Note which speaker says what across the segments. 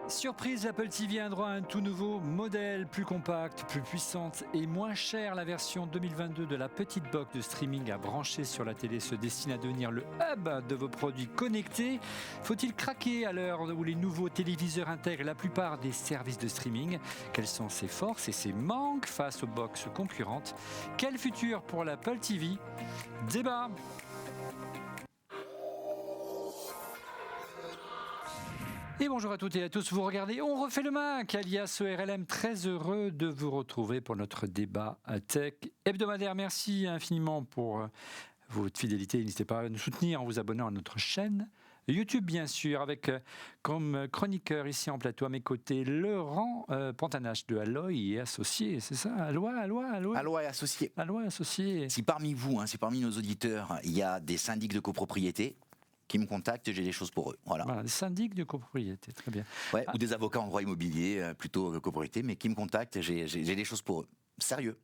Speaker 1: Surprise, l'Apple TV a un droit à un tout nouveau modèle, plus compacte, plus puissante et moins chère. La version 2022 de la petite box de streaming à brancher sur la télé se destine à devenir le hub de vos produits connectés. Faut-il craquer à l'heure où les nouveaux téléviseurs intègrent la plupart des services de streaming? Quelles sont ses forces et ses manques face aux box concurrentes? Quel futur pour l'Apple TV? Débat. Et bonjour à toutes et à tous, vous regardez On refait le Mac, alias ORLM, très heureux de vous retrouver pour notre débat tech hebdomadaire. Merci infiniment pour votre fidélité, n'hésitez pas à nous soutenir en vous abonnant à notre chaîne YouTube bien sûr, avec comme chroniqueur ici en plateau à mes côtés Laurent Pantanache de Alloy et Associés, c'est ça? Alloy
Speaker 2: et Associés.
Speaker 1: Alloy et Associés.
Speaker 2: Si parmi vous, si parmi nos auditeurs, il y a des syndics de copropriété, qui me contactent, j'ai des choses pour eux. Voilà,
Speaker 1: des syndics de copropriété, très bien.
Speaker 2: Ouais, ou des avocats en droit immobilier, plutôt copropriété, mais qui me contactent, j'ai des choses pour eux. Sérieux.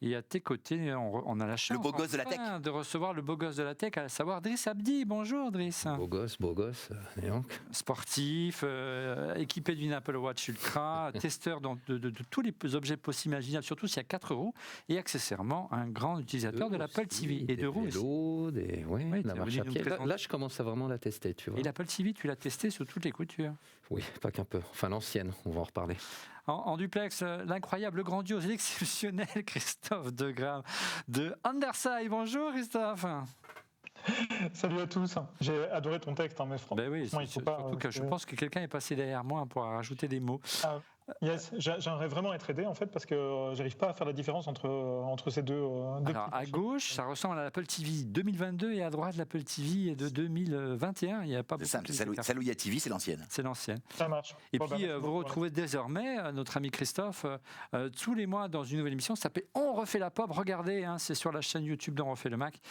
Speaker 1: Et à tes côtés, on a la chance
Speaker 2: le beau gosse de la tech.
Speaker 1: De recevoir le beau gosse de la tech, à savoir Driss Abdi. Bonjour Driss.
Speaker 3: Beau gosse, et donc.
Speaker 1: Sportif, équipé d'une Apple Watch Ultra, testeur de tous les objets possibles imaginables, surtout s'il y a 4 roues, et accessoirement un grand utilisateur de l'Apple TV. Et de roues aussi.
Speaker 3: La marche à pied. Là, je commence à vraiment la tester, tu vois.
Speaker 1: Et l'Apple TV, tu l'as testé sous toutes les coutures?
Speaker 3: Oui, pas qu'un peu. Enfin, l'ancienne, on va en reparler.
Speaker 1: En duplex, l'incroyable, le grandiose, l'exceptionnel Christophe Degramme de Underside. Bonjour Christophe.
Speaker 4: Salut à tous, j'ai adoré ton texte, mais
Speaker 1: franchement, il faut pas, surtout que je pense que quelqu'un est passé derrière moi pour rajouter des mots.
Speaker 4: Yes, j'aimerais vraiment être aidé en fait parce que j'arrive pas à faire la différence entre ces deux.
Speaker 1: Alors à gauche, ça ressemble à l'Apple TV 2022 et à droite l'Apple TV de 2021. Il n'y a pas beaucoup.
Speaker 2: Salouya TV, c'est l'ancienne.
Speaker 1: C'est l'ancienne.
Speaker 4: Ça marche.
Speaker 1: Et puis vous retrouvez désormais notre ami Christophe tous les mois dans une nouvelle émission. Ça s'appelle On refait la pop. Regardez, c'est sur la chaîne YouTube d'On refait le Mac.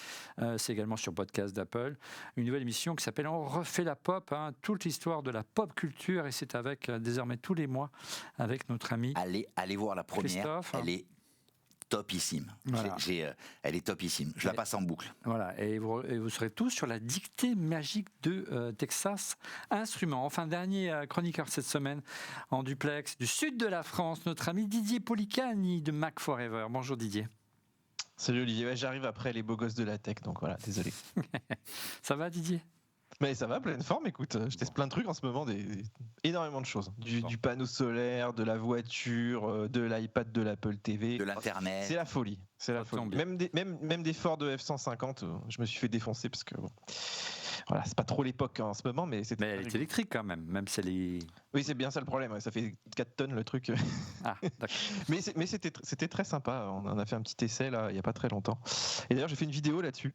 Speaker 1: C'est également sur podcast d'Apple. Une nouvelle émission qui s'appelle On refait la pop. Toute l'histoire de la pop culture et c'est avec désormais tous les mois. Avec notre ami.
Speaker 2: Allez voir la première, elle est topissime. Voilà. Elle est topissime. Je la passe en boucle.
Speaker 1: Voilà, et vous serez tous sur la dictée magique de Texas Instruments. Enfin, dernier chroniqueur cette semaine en duplex du sud de la France, notre ami Didier Policani de Mac Forever. Bonjour Didier.
Speaker 5: Salut Olivier, j'arrive après les beaux gosses de la tech, donc voilà, désolé.
Speaker 1: Ça va Didier?
Speaker 5: Mais ça va, pleine forme, écoute, je teste plein de trucs en ce moment, énormément de choses. Du panneau solaire, de la voiture, de l'iPad, de l'Apple TV.
Speaker 2: De l'Internet.
Speaker 5: C'est la folie. C'est la folie. Même des Ford F-150, je me suis fait défoncer parce que, voilà, c'est pas trop l'époque en ce moment, mais
Speaker 1: elle est électrique quand même si elle est...
Speaker 5: Oui, c'est bien ça le problème, ça fait 4 tonnes le truc.
Speaker 1: Ah, d'accord.
Speaker 5: mais c'était très sympa, on en a fait un petit essai là, il n'y a pas très longtemps. Et d'ailleurs, j'ai fait une vidéo là-dessus.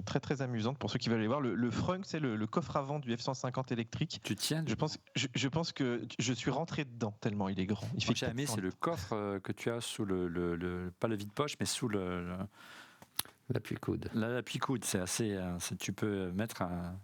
Speaker 5: Très très amusante pour ceux qui veulent aller voir le frunk, c'est le coffre avant du F-150 électrique.
Speaker 1: Tu tiens?
Speaker 5: Je pense que je suis rentré dedans tellement il est grand.
Speaker 1: J'ai aimé, c'est le coffre que tu as sous pas le vide-poche, mais sous
Speaker 3: l'appui-coude.
Speaker 1: L'appui-coude, c'est assez. Tu peux mettre un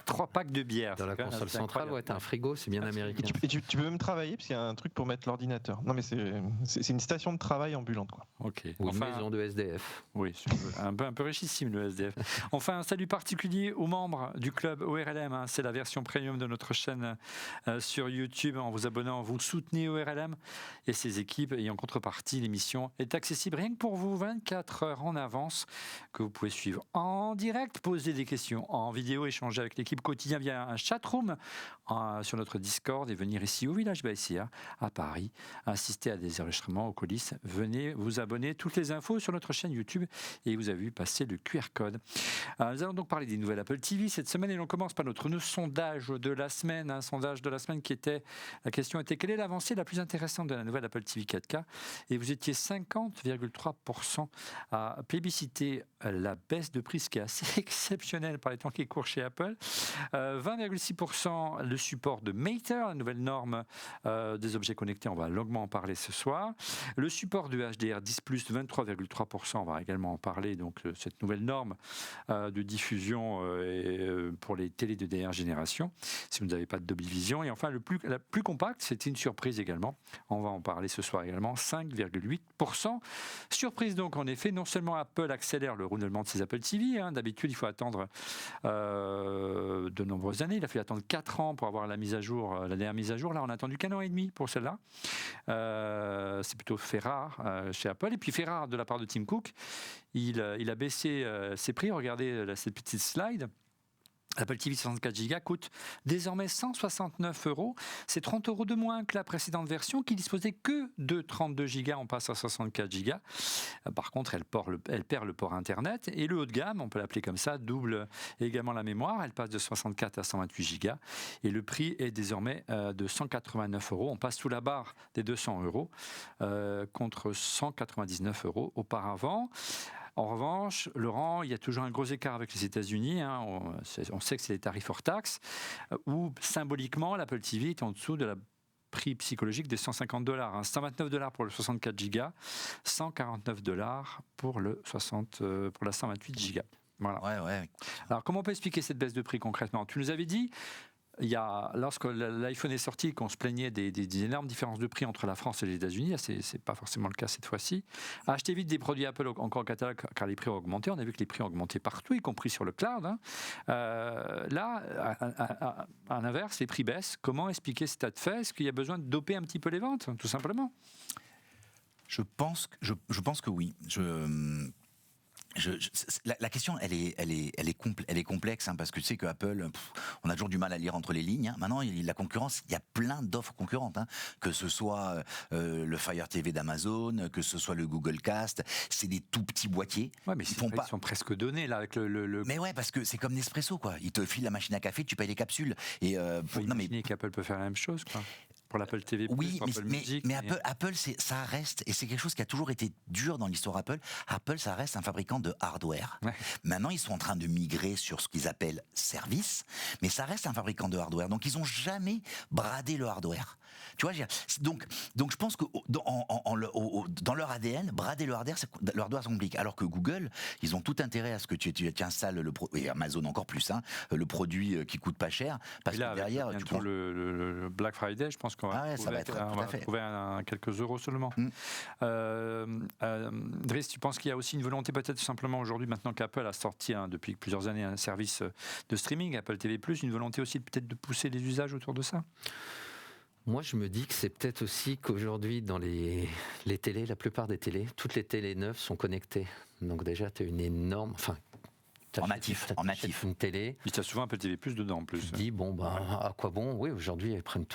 Speaker 1: 3 packs de bière.
Speaker 3: Dans la console centrale, t'as un frigo, c'est bien américain.
Speaker 5: Et tu peux même travailler, parce qu'il y a un truc pour mettre l'ordinateur. Non, mais c'est une station de travail ambulante, quoi.
Speaker 1: Ok.
Speaker 3: Ou une maison de SDF.
Speaker 1: Oui, un peu richissime le SDF. Enfin, un salut particulier aux membres du club ORLM. C'est la version premium de notre chaîne sur YouTube. En vous abonnant, vous soutenez ORLM et ses équipes. Et en contrepartie, l'émission est accessible rien que pour vous 24 heures en avance, que vous pouvez suivre en direct, poser des questions en vidéo, échanger avec l'équipe quotidien via un chatroom sur notre Discord et venir ici au Village Baïsia à Paris, assister à des enregistrements aux coulisses. Venez vous abonner, toutes les infos sur notre chaîne YouTube et vous avez vu passer le QR code. Nous allons donc parler des nouvelles Apple TV cette semaine et l'on commence par notre sondage de la semaine. Un sondage de la semaine la question était quelle est l'avancée la plus intéressante de la nouvelle Apple TV 4K? Et vous étiez 50,3% à plébisciter la baisse de prix, ce qui est assez exceptionnel par les temps qui courent chez Apple. 20,6% le support de Matter, la nouvelle norme des objets connectés, on va longuement en parler ce soir. Le support de HDR10+, 23,3%, on va également en parler, donc cette nouvelle norme de diffusion pour les télés de dernière génération, si vous n'avez pas de Dolby Vision. Et enfin, la plus compacte, c'était une surprise également, on va en parler ce soir également, 5,8%. Surprise donc en effet, non seulement Apple Apple accélère le renouvellement de ses Apple TV. D'habitude, il faut attendre de nombreuses années. Il a fallu attendre 4 ans pour avoir la dernière mise à jour. Là, on a attendu qu'1 an et demi pour celle-là. C'est plutôt fait rare chez Apple. Et puis fait rare de la part de Tim Cook. Il a baissé ses prix. Regardez cette petite slide. L'Apple TV 64 Go coûte désormais 169 €. C'est 30 € de moins que la précédente version qui disposait que de 32 Go. On passe à 64 Go. Par contre, elle perd le port Internet. Et le haut de gamme, on peut l'appeler comme ça, double également la mémoire. Elle passe de 64 à 128 Go. Et le prix est désormais de 189 €. On passe sous la barre des 200 € contre 199 € auparavant. En revanche, Laurent, il y a toujours un gros écart avec les États-Unis. On sait que c'est les tarifs hors taxes, où symboliquement, l'Apple TV est en dessous de la prix psychologique des $150. 129 $ pour le 64 Go, 149 $ pour la 128 Go. Voilà.
Speaker 2: Ouais.
Speaker 1: Alors, comment on peut expliquer cette baisse de prix concrètement ? Tu nous avais dit, lorsque l'iPhone est sorti, qu'on se plaignait des énormes différences de prix entre la France et les États-Unis, c'est pas forcément le cas cette fois-ci. Achetez vite des produits Apple encore en catalogue, car les prix ont augmenté. On a vu que les prix ont augmenté partout, y compris sur le cloud. Là, à l'inverse, les prix baissent. Comment expliquer cet état de fait ? Est-ce qu'il y a besoin de doper un petit peu les ventes, tout simplement ?
Speaker 2: Je pense que oui. La question, elle est complexe, parce que tu sais que Apple, on a toujours du mal à lire entre les lignes. Maintenant, la concurrence, il y a plein d'offres concurrentes, que ce soit le Fire TV d'Amazon, que ce soit le Google Cast, c'est des tout petits boîtiers.
Speaker 1: Ouais, mais ils sont presque donnés là avec le.
Speaker 2: Mais ouais, parce que c'est comme Nespresso, quoi. Ils te filent la machine à café, tu payes les capsules. Et
Speaker 1: imaginez qu'Apple peut faire la même chose, quoi. Pour l'Apple TV+,
Speaker 2: oui,
Speaker 1: pour Apple Music.
Speaker 2: Mais Apple, ça reste, et c'est quelque chose qui a toujours été dur dans l'histoire Apple. Apple, ça reste un fabricant de hardware. Ouais. Maintenant, ils sont en train de migrer sur ce qu'ils appellent service, mais ça reste un fabricant de hardware. Donc, ils n'ont jamais bradé le hardware. Tu vois, donc je pense que dans leur ADN, brader le hardware, ça complique. Alors que Google, ils ont tout intérêt à ce que tu installes et Amazon encore plus, le produit qui coûte pas cher, parce
Speaker 1: là,
Speaker 2: que derrière,
Speaker 1: tu prends le Black Friday, je pense qu'on va trouver quelques euros seulement. Driss, tu penses qu'il y a aussi une volonté peut-être simplement aujourd'hui, maintenant qu'Apple a sorti depuis plusieurs années un service de streaming, Apple TV+, une volonté aussi peut-être de pousser les usages autour de ça ?
Speaker 3: Moi, je me dis que c'est peut-être aussi qu'aujourd'hui, dans les télés, la plupart des télés, toutes les télés neuves sont connectées. Donc déjà, tu as une énorme...
Speaker 2: En natif.
Speaker 3: Une télé.
Speaker 1: Il y a souvent un peu de TV+ dedans en plus.
Speaker 3: Tu te dis, à quoi bon ? Oui, aujourd'hui, ils prennent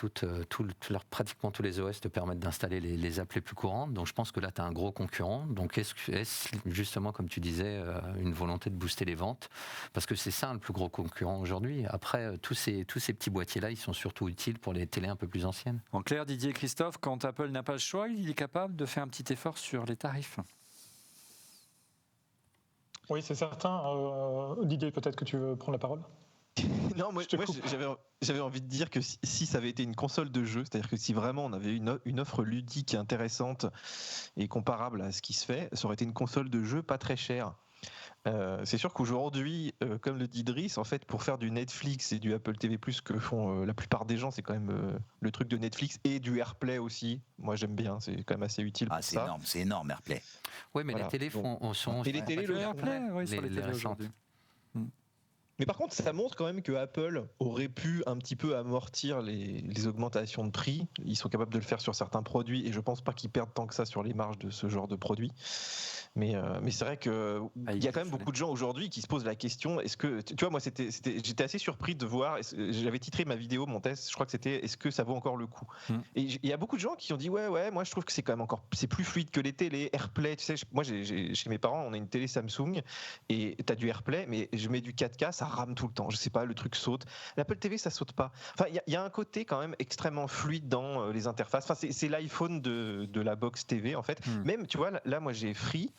Speaker 3: pratiquement tous les OS te permettent d'installer les apps les plus courantes. Donc je pense que là, tu as un gros concurrent. Donc est-ce justement, comme tu disais, une volonté de booster les ventes ? Parce que c'est ça le plus gros concurrent aujourd'hui. Après, tous ces petits boîtiers-là, ils sont surtout utiles pour les télés un peu plus anciennes.
Speaker 1: En clair, Didier et Christophe, quand Apple n'a pas le choix, il est capable de faire un petit effort sur les tarifs.
Speaker 4: Oui, c'est certain. Didier, peut-être que tu veux prendre la parole ?
Speaker 5: Non, moi j'avais envie de dire que si ça avait été une console de jeu, c'est-à-dire que si vraiment on avait une offre ludique intéressante et comparable à ce qui se fait, ça aurait été une console de jeu pas très chère. C'est sûr qu'aujourd'hui, comme le dit Driss, en fait, pour faire du Netflix et du Apple TV+, que font la plupart des gens, c'est quand même le truc de Netflix et du AirPlay aussi. Moi, j'aime bien, c'est quand même assez utile pour ça.
Speaker 2: C'est énorme, AirPlay.
Speaker 3: Oui, mais les télés sont...
Speaker 5: Et les télés le AirPlay,
Speaker 1: les récentes.
Speaker 5: Mais par contre, ça montre quand même que Apple aurait pu un petit peu amortir les augmentations de prix. Ils sont capables de le faire sur certains produits et je pense pas qu'ils perdent tant que ça sur les marges de ce genre de produits. Mais c'est vrai qu'il y a quand même beaucoup de gens aujourd'hui qui se posent la question, est-ce que, tu vois, moi j'étais assez surpris de voir, j'avais titré ma vidéo, mon test, je crois que c'était est-ce que ça vaut encore le coup. Et il y a beaucoup de gens qui ont dit ouais, moi je trouve que c'est quand même c'est plus fluide que les télés, AirPlay, tu sais, moi chez mes parents on a une télé Samsung et t'as du AirPlay, mais je mets du 4K, ça rame tout le temps, je sais pas, le truc saute. L'Apple TV ça saute pas. Enfin il y a un côté quand même extrêmement fluide dans les interfaces. Enfin c'est l'iPhone de la box TV en fait. Même tu vois là moi j'ai Free,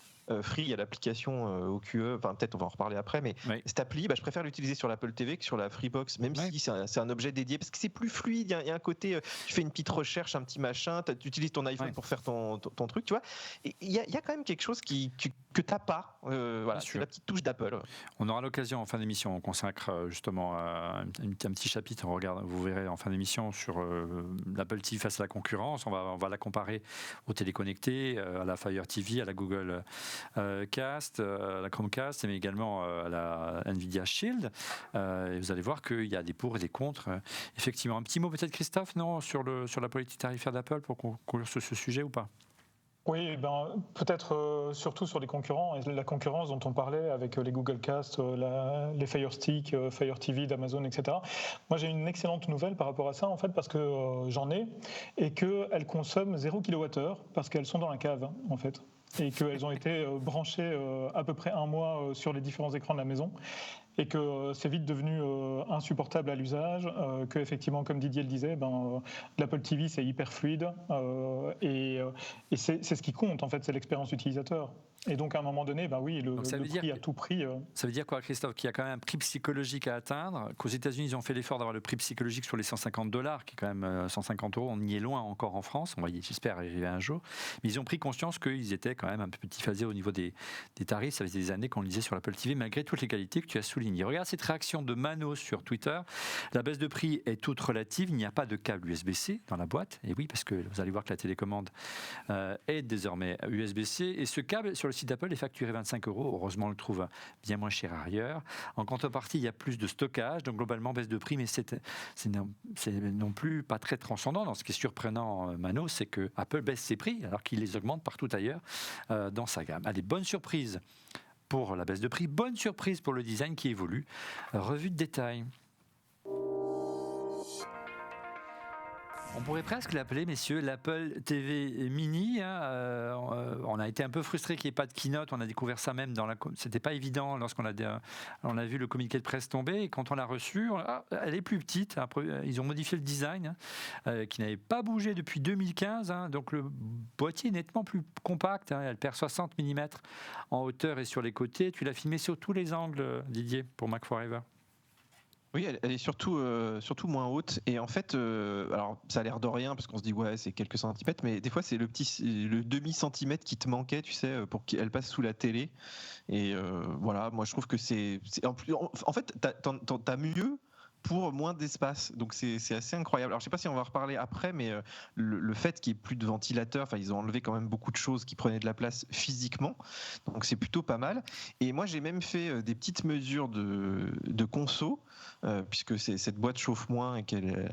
Speaker 5: il y a l'application OQE, enfin peut-être on va en reparler après, mais cette appli, je préfère l'utiliser sur l'Apple TV que sur la Freebox, même si c'est un objet dédié, parce que c'est plus fluide, il y a un côté, tu fais une petite recherche, un petit machin, tu utilises ton iPhone pour faire ton truc, tu vois, il y a quand même quelque chose que t'as pas, voilà, c'est la petite touche d'Apple.
Speaker 1: On aura l'occasion en fin d'émission, on consacre justement un petit chapitre, vous verrez en fin d'émission sur l'Apple TV face à la concurrence, on va la comparer aux téléconnectés, à la Fire TV, à la Google Cast, la Chromecast, mais également la Nvidia Shield. Et vous allez voir qu'il y a des pour et des contre. Effectivement, un petit mot peut-être, Christophe, non, sur la politique tarifaire d'Apple pour conclure sur ce sujet ou pas?
Speaker 4: Oui, peut-être surtout sur les concurrents, et la concurrence dont on parlait avec les Google Cast, les Fire Stick, Fire TV d'Amazon, etc. Moi, j'ai une excellente nouvelle par rapport à ça, en fait, parce que j'en ai, et qu'elles consomment 0 kWh, parce qu'elles sont dans la cave, en fait, et qu'elles ont été branchées à peu près un mois sur les différents écrans de la maison, et que c'est vite devenu insupportable à l'usage, que effectivement, comme Didier le disait, l'Apple TV c'est hyper fluide, et c'est ce qui compte en fait, c'est l'expérience utilisateur. Et donc à un moment donné, oui, le prix à tout prix.
Speaker 1: Ça veut dire quoi, Christophe, qu'il y a quand même un prix psychologique à atteindre, qu'aux États-Unis ils ont fait l'effort d'avoir le prix psychologique sur les $150, qui est quand même 150 €, on y est loin encore en France, on va j'espère arriver un jour, mais ils ont pris conscience qu'ils étaient quand même un peu petit-phasés au niveau des tarifs. Ça faisait des années qu'on le disait sur l'Apple TV, malgré toutes les qualités que tu as soulignées. Regarde cette réaction de Mano sur Twitter. La baisse de prix est toute relative. Il n'y a pas de câble USB-C dans la boîte. Et oui, parce que vous allez voir que la télécommande est désormais USB-C. Et ce câble, sur le site d'Apple, est facturé 25 €. Heureusement, on le trouve bien moins cher ailleurs. En contrepartie, il y a plus de stockage. Donc, globalement, baisse de prix. Mais c'est non plus pas très transcendant. Dans ce qui est surprenant, Mano, c'est que Apple baisse ses prix alors qu'il les augmente partout ailleurs dans sa gamme. Allez, bonne surprise pour la baisse de prix, bonne surprise pour le design qui évolue. Revue de détail. On pourrait presque l'appeler, messieurs, l'Apple TV Mini. On a été un peu frustrés qu'il n'y ait pas de keynote. On a découvert ça même c'était pas évident lorsqu'on a vu le communiqué de presse tomber. Et quand on l'a reçu, elle est plus petite. Ils ont modifié le design, qui n'avait pas bougé depuis 2015. Donc le boîtier est nettement plus compact. Elle perd 60 mm en hauteur et sur les côtés. Tu l'as filmé sur tous les angles, Didier, pour Mac Forever.
Speaker 5: Oui, elle est surtout moins haute. Et en fait, alors ça a l'air de rien parce qu'on se dit ouais, c'est quelques centimètres, mais des fois c'est le demi-centimètre qui te manquait, tu sais, pour qu'elle passe sous la télé. Et voilà, moi je trouve que en fait, t'as mieux pour moins d'espace. Donc c'est assez incroyable. Alors je sais pas si on va en reparler après, mais le fait qu'il n'y ait plus de ventilateur, enfin ils ont enlevé quand même beaucoup de choses qui prenaient de la place physiquement. Donc c'est plutôt pas mal. Et moi j'ai même fait des petites mesures de conso, puisque cette boîte chauffe moins et qu'elle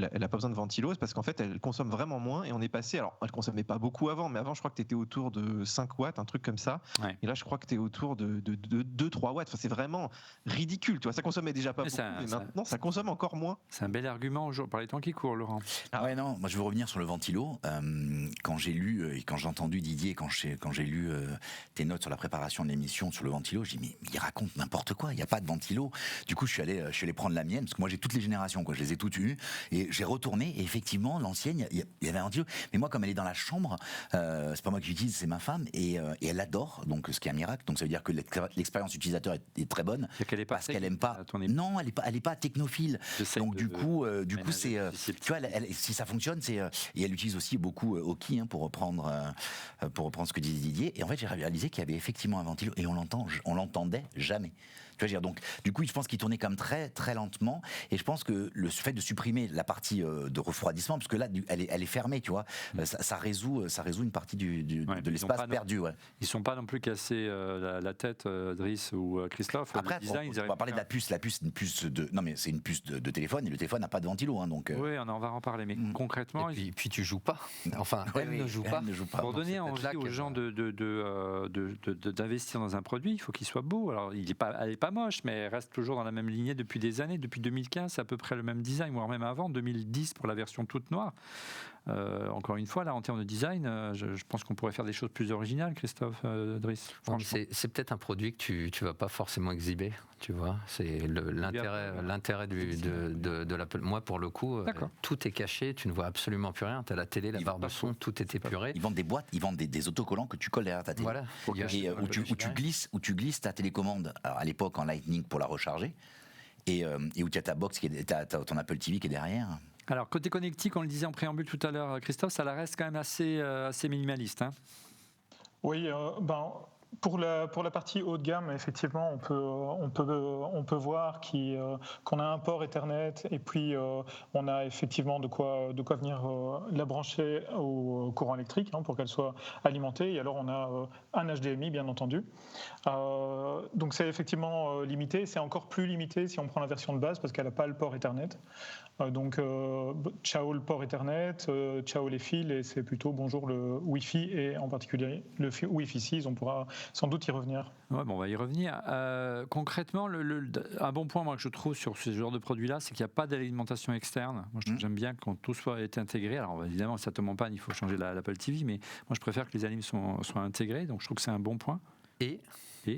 Speaker 5: a pas besoin de ventilo, parce qu'en fait elle consomme vraiment moins. Et on est passé, alors elle consommait pas beaucoup avant, mais avant je crois que tu étais autour de 5 watts, un truc comme ça. Ouais. Et là je crois que tu es autour de 2-3 watts. Enfin c'est vraiment ridicule. Tu vois, ça consommait déjà pas beaucoup, mais maintenant ça consomme encore moins.
Speaker 1: C'est un bel argument par les temps qui courent, Laurent.
Speaker 2: Ah ouais, non, moi je veux revenir sur le ventilo. Quand j'ai lu et quand j'ai entendu Didier, quand j'ai lu tes notes sur la préparation de l'émission sur le ventilo, j'ai dit mais il raconte n'importe quoi, il n'y a pas de ventilo. Du coup je suis allé prendre la mienne, parce que moi j'ai toutes les générations, je les ai toutes eues, et j'ai retourné, et effectivement l'ancienne, il y avait un ventilo, mais moi comme elle est dans la chambre, c'est pas moi qui l'utilise, c'est ma femme, et elle adore, donc ce qui est un miracle, donc ça veut dire que l'expérience utilisateur est très bonne, parce qu'elle aime pas. Non, elle est pas technophile. Donc du coup c'est tu vois, si ça fonctionne, c'est et elle utilise aussi beaucoup Oki, pour reprendre ce que disait Didier. Et en fait j'ai réalisé qu'il y avait effectivement un ventilo et on l'entendait jamais. Tu vois, donc du coup je pense qu'il tournait comme très très lentement, et je pense que le fait de supprimer la partie de refroidissement, parce que là elle est fermée, tu vois, ça résout une partie de l'espace perdu. Ouais.
Speaker 1: Ils sont pas non plus cassés la tête, Driss ou Christophe.
Speaker 2: Après on va parler de la puce. La puce, c'est une puce de téléphone, et le téléphone n'a pas de ventilo, donc.
Speaker 1: Oui, on va en parler, mais concrètement.
Speaker 3: Et puis tu joues pas. Enfin, elle ne joue pas.
Speaker 1: Pour donner envie aux gens d'investir dans un produit, il faut qu'il soit beau. Alors elle est pas moche, mais elle reste toujours dans la même lignée depuis des années. Depuis 2015, c'est à peu près le même design, voire même avant, 2010 pour la version toute noire. Encore une fois, là, en termes de design, je pense qu'on pourrait faire des choses plus originales, Christophe, Driss.
Speaker 3: C'est peut-être un produit que tu vas pas forcément exhiber, tu vois. C'est l'intérêt de l'Apple. Moi, pour le coup, tout est caché, tu ne vois absolument plus rien. Tu as la télé, la barre de son, tout est épuré.
Speaker 2: Ils vendent des boîtes, ils vendent des autocollants que tu colles derrière ta télé.
Speaker 3: Voilà.
Speaker 2: Et où tu glisses ta télécommande, alors à l'époque en Lightning pour la recharger, et où tu as ta box, t'as ton Apple TV qui est derrière.
Speaker 1: Alors, côté connectique, on le disait en préambule tout à l'heure, Christophe, ça reste quand même assez minimaliste.
Speaker 4: Oui, Pour la partie haut de gamme, effectivement, on peut voir qu'on a un port Ethernet et puis on a effectivement de quoi venir la brancher au courant électrique pour qu'elle soit alimentée. Et alors on a un HDMI, bien entendu. Donc c'est effectivement limité. C'est encore plus limité si on prend la version de base parce qu'elle n'a pas le port Ethernet. Donc ciao le port Ethernet, ciao les fils, et c'est plutôt bonjour le Wi-Fi, et en particulier le Wi-Fi 6, on pourra sans doute y revenir.
Speaker 1: Ouais, bon, on va y revenir. Concrètement, un bon point moi, que je trouve sur ce genre de produit-là, c'est qu'il n'y a pas d'alimentation externe. Moi, j'aime bien quand tout soit été intégré. Alors évidemment, si ça tombe en panne, il faut changer l'Apple TV, mais moi je préfère que les alims soient intégrés, donc je trouve que c'est un bon point.
Speaker 3: Et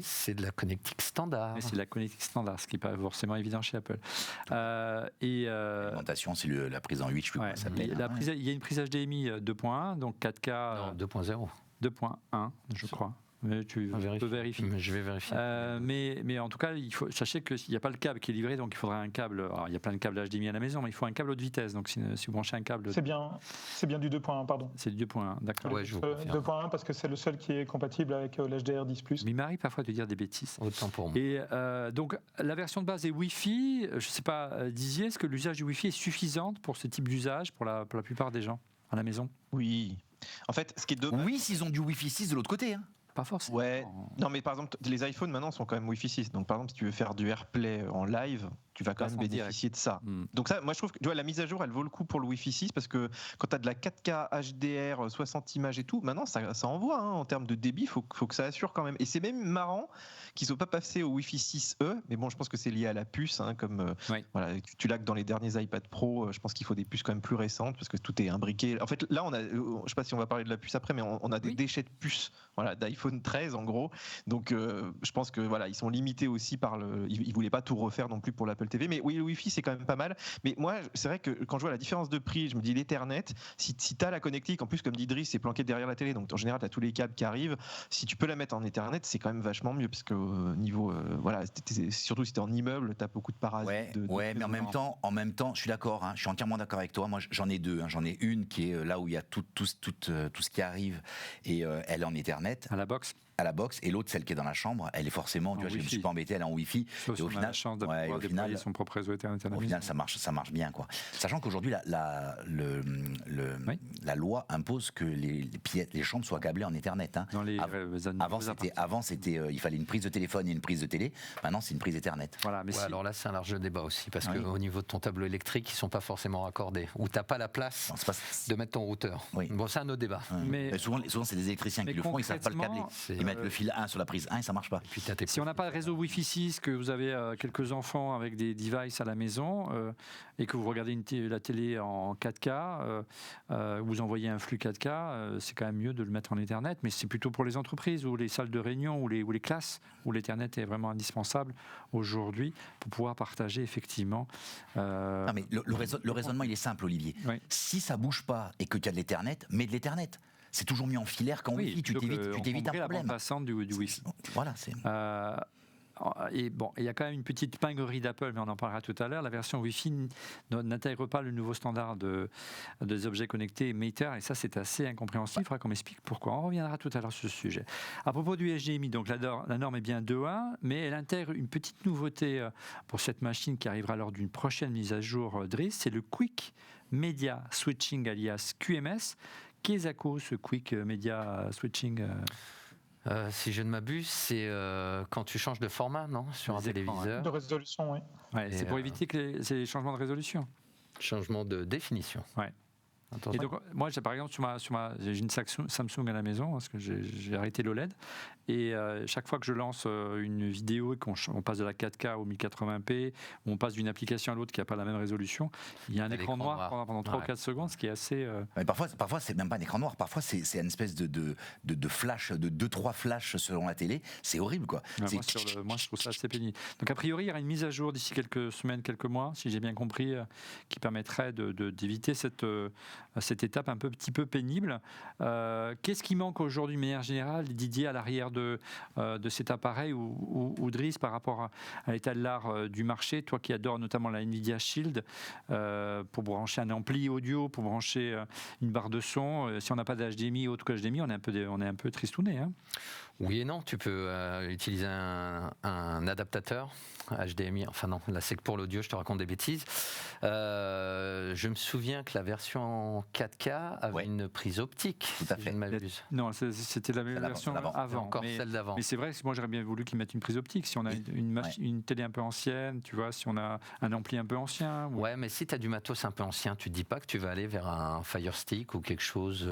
Speaker 3: c'est de la connectique standard.
Speaker 1: Et c'est de la connectique standard, ce qui n'est pas forcément évident chez Apple.
Speaker 2: L'alimentation, c'est la prise en 8, je sais plus comment ça s'appelle.
Speaker 1: Il y a une prise HDMI 2.1, donc 4K.
Speaker 3: Non, 2.0.
Speaker 1: 2.1, je crois. Mais tu peux vérifier.
Speaker 3: Je vais vérifier.
Speaker 1: Mais en tout cas, sachez qu'il n'y a pas le câble qui est livré, donc il faudra un câble. Alors, il y a plein de câbles HDMI à la maison, mais il faut un câble haute vitesse. Donc si vous branchez un câble.
Speaker 4: C'est bien du 2.1, pardon.
Speaker 1: C'est du 2.1, d'accord.
Speaker 3: Ouais,
Speaker 4: 2.1 parce que c'est le seul qui est compatible avec l'HDR10+.
Speaker 1: Mais il m'arrive parfois de dire des bêtises.
Speaker 3: Autant pour moi.
Speaker 1: Et donc la version de base est Wi-Fi. Je ne sais pas, Dizier, est-ce que l'usage du Wi-Fi est suffisante pour ce type d'usage pour la plupart des gens à la maison?
Speaker 5: Oui. En fait, ce qui est dommage.
Speaker 2: Oui, s'ils ont du Wi-Fi 6 de l'autre côté.
Speaker 1: Pas forcément.
Speaker 5: Ouais. Non, mais par exemple, les iPhones maintenant sont quand même Wi-Fi 6. Donc, par exemple, si tu veux faire du AirPlay en live, tu vas quand même bénéficier de ça. Donc ça, moi je trouve que tu vois, la mise à jour, elle vaut le coup pour le Wi-Fi 6 parce que quand tu as de la 4K HDR, 60 images et tout, maintenant ça envoie en termes de débit, faut que ça assure quand même. Et c'est même marrant qu'ils ne soient pas passés au Wi-Fi 6E, mais bon, je pense que c'est lié à la puce, comme voilà, tu l'as que dans les derniers iPad Pro, je pense qu'il faut des puces quand même plus récentes parce que tout est imbriqué. En fait, là, je sais pas si on va parler de la puce après, mais on a des déchets de puces, voilà, d'iPhone 13 en gros. Donc je pense que voilà, ils sont limités aussi par ils voulaient pas tout refaire non plus pour l'Apple TV, mais oui, le Wi-Fi c'est quand même pas mal. Mais moi, c'est vrai que quand je vois la différence de prix, je me dis l'Ethernet, si tu as la connectique, en plus comme dit Driss, c'est planqué derrière la télé, donc en général tu as tous les câbles qui arrivent. Si tu peux la mettre en Ethernet, c'est quand même vachement mieux parce que niveau voilà, surtout si tu es en immeuble, tu as beaucoup de parasites.
Speaker 2: Mais en même temps, je suis d'accord, je suis entièrement d'accord avec toi. Moi, j'en ai deux. J'en ai une qui est là où il y a tout ce qui arrive et elle est en Ethernet. À la box, et l'autre, celle qui est dans la chambre, elle est forcément, tu vois, je me suis pas embêté, elle est en Wi-Fi.
Speaker 1: Et au final, son propre réseau Ethernet.
Speaker 2: Au final, ça marche bien, quoi. Sachant qu'aujourd'hui, la loi impose que les chambres soient câblées en Ethernet. Avant, c'était, il fallait une prise de téléphone et une prise de télé. Maintenant, c'est une prise Ethernet.
Speaker 3: Voilà, mais alors là, c'est un large débat aussi, parce qu'au niveau de ton tableau électrique, ils sont pas forcément raccordés, ou t'as pas la place de mettre ton routeur. Bon, c'est un autre débat.
Speaker 2: Mais souvent, c'est des électriciens qui le font, ils savent pas le câbler. Mettre le fil 1 sur la prise 1 et ça marche pas.
Speaker 1: Si on n'a pas de réseau Wi-Fi 6, que vous avez quelques enfants avec des devices à la maison et que vous regardez la télé en 4K, vous envoyez un flux 4K, c'est quand même mieux de le mettre en Ethernet, mais c'est plutôt pour les entreprises ou les salles de réunion ou les classes où l'Ethernet est vraiment indispensable aujourd'hui pour pouvoir partager effectivement.
Speaker 2: Non, mais le raisonnement il est simple, Olivier. Oui. Si ça bouge pas et que tu as de l'Ethernet, mets de l'Ethernet. C'est toujours mieux en filaire qu'en Wi-Fi, tu t'évites un problème.
Speaker 1: La bande passante du Wi-Fi.
Speaker 2: Voilà, c'est...
Speaker 1: Et bon, il y a quand même une petite pinguerie d'Apple, mais on en parlera tout à l'heure. La version Wi-Fi n'intègre pas le nouveau standard des objets connectés Matter, et ça c'est assez incompréhensible. Il faudra qu'on m'explique pourquoi. On reviendra tout à l'heure sur ce sujet. À propos du HDMI, donc la norme est bien 2.1, mais elle intègre une petite nouveauté pour cette machine qui arrivera lors d'une prochaine mise à jour Driss, c'est le Quick Media Switching alias QMS. Qu'est-ce que ce Quick Media Switching
Speaker 3: si je ne m'abuse, c'est quand tu changes de format, non, sur un téléviseur.
Speaker 4: De résolution, oui.
Speaker 1: C'est pour éviter que les changements de résolution.
Speaker 3: Changement de définition.
Speaker 1: Ouais. Et donc, moi, par exemple, j'ai une Samsung à la maison parce que j'ai arrêté l'OLED. Et chaque fois que je lance une vidéo et qu'on passe de la 4K au 1080p, ou on passe d'une application à l'autre qui n'a pas la même résolution, il y a un écran noir pendant 3 ou 4 secondes, ce qui est assez.
Speaker 2: Mais parfois, c'est même pas un écran noir. Parfois, c'est une espèce de flash, de 2-3 flashs selon la télé. C'est horrible, quoi.
Speaker 1: Ouais, moi, je trouve ça assez pénible. Donc, a priori, il y aura une mise à jour d'ici quelques semaines, quelques mois, si j'ai bien compris, qui permettrait d'éviter cette étape un petit peu pénible. Qu'est-ce qui manque aujourd'hui, de manière générale, Didier, à l'arrière de cet appareil ou Driss par rapport à l'état de l'art du marché, toi qui adores notamment la Nvidia Shield, pour brancher un ampli audio, pour brancher une barre de son, si on n'a pas d'HDMI autre que HDMI, on est un peu tristouné.
Speaker 3: Oui et non, tu peux utiliser un adaptateur HDMI, enfin non, là c'est que pour l'audio, je te raconte des bêtises. Je me souviens que la version 4K avait une prise optique,
Speaker 2: Tout à
Speaker 3: si
Speaker 2: fait.
Speaker 3: je ne m'abuse.
Speaker 1: Non, c'était la même version avant.
Speaker 3: Encore celle d'avant.
Speaker 1: Mais c'est vrai que moi j'aurais bien voulu qu'ils mettent une prise optique. Si on a une télé un peu ancienne, tu vois, si on a un ampli un peu ancien.
Speaker 3: Ouais, mais si tu as du matos un peu ancien, tu te dis pas que tu vas aller vers un Fire Stick ou quelque chose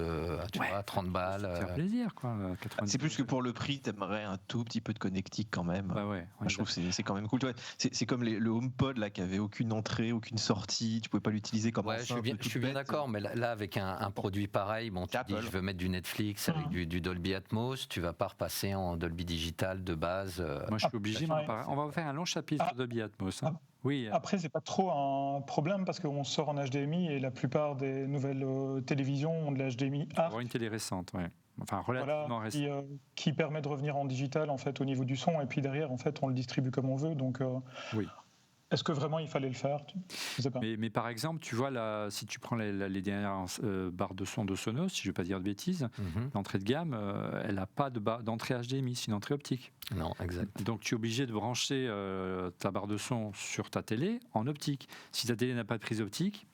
Speaker 3: à 30 balles.
Speaker 1: Ça fait plaisir, quoi. 90.
Speaker 5: C'est plus que pour le prix, t'aimerais un tout petit peu de connectique quand même.
Speaker 1: Bah ouais,
Speaker 5: Moi, je trouve que c'est quand même cool. Tu vois, c'est comme le HomePod là qui avait aucune entrée, aucune sortie, tu pouvais pas l'utiliser comme
Speaker 3: Ouais, je suis bien d'accord, mais là avec un produit pareil, bon, tu te dis je veux mettre du Netflix avec du Dolby Atmos, tu vas pas repasser en Dolby Digital de base.
Speaker 1: Moi, je suis obligé. On va faire un long chapitre sur Dolby Atmos. Hein. Oui.
Speaker 4: Après, c'est pas trop un problème parce qu'on sort en HDMI et la plupart des nouvelles télévisions ont de l'HDMI
Speaker 1: ARC. Une télé récente, ouais. Enfin, relativement récente.
Speaker 4: Qui permet de revenir en digital en fait au niveau du son et puis derrière en fait on le distribue comme on veut. Donc
Speaker 1: oui.
Speaker 4: Est-ce que vraiment il fallait le faire? Je sais pas.
Speaker 1: Mais par exemple, tu vois, là, si tu prends les dernières barres de son de Sonos, si je ne veux pas dire de bêtises, l'entrée de gamme, elle n'a pas d'entrée HDMI, c'est une entrée optique.
Speaker 3: Non, exact.
Speaker 1: Donc tu es obligé de brancher ta barre de son sur ta télé en optique. Si ta télé n'a pas de prise optique,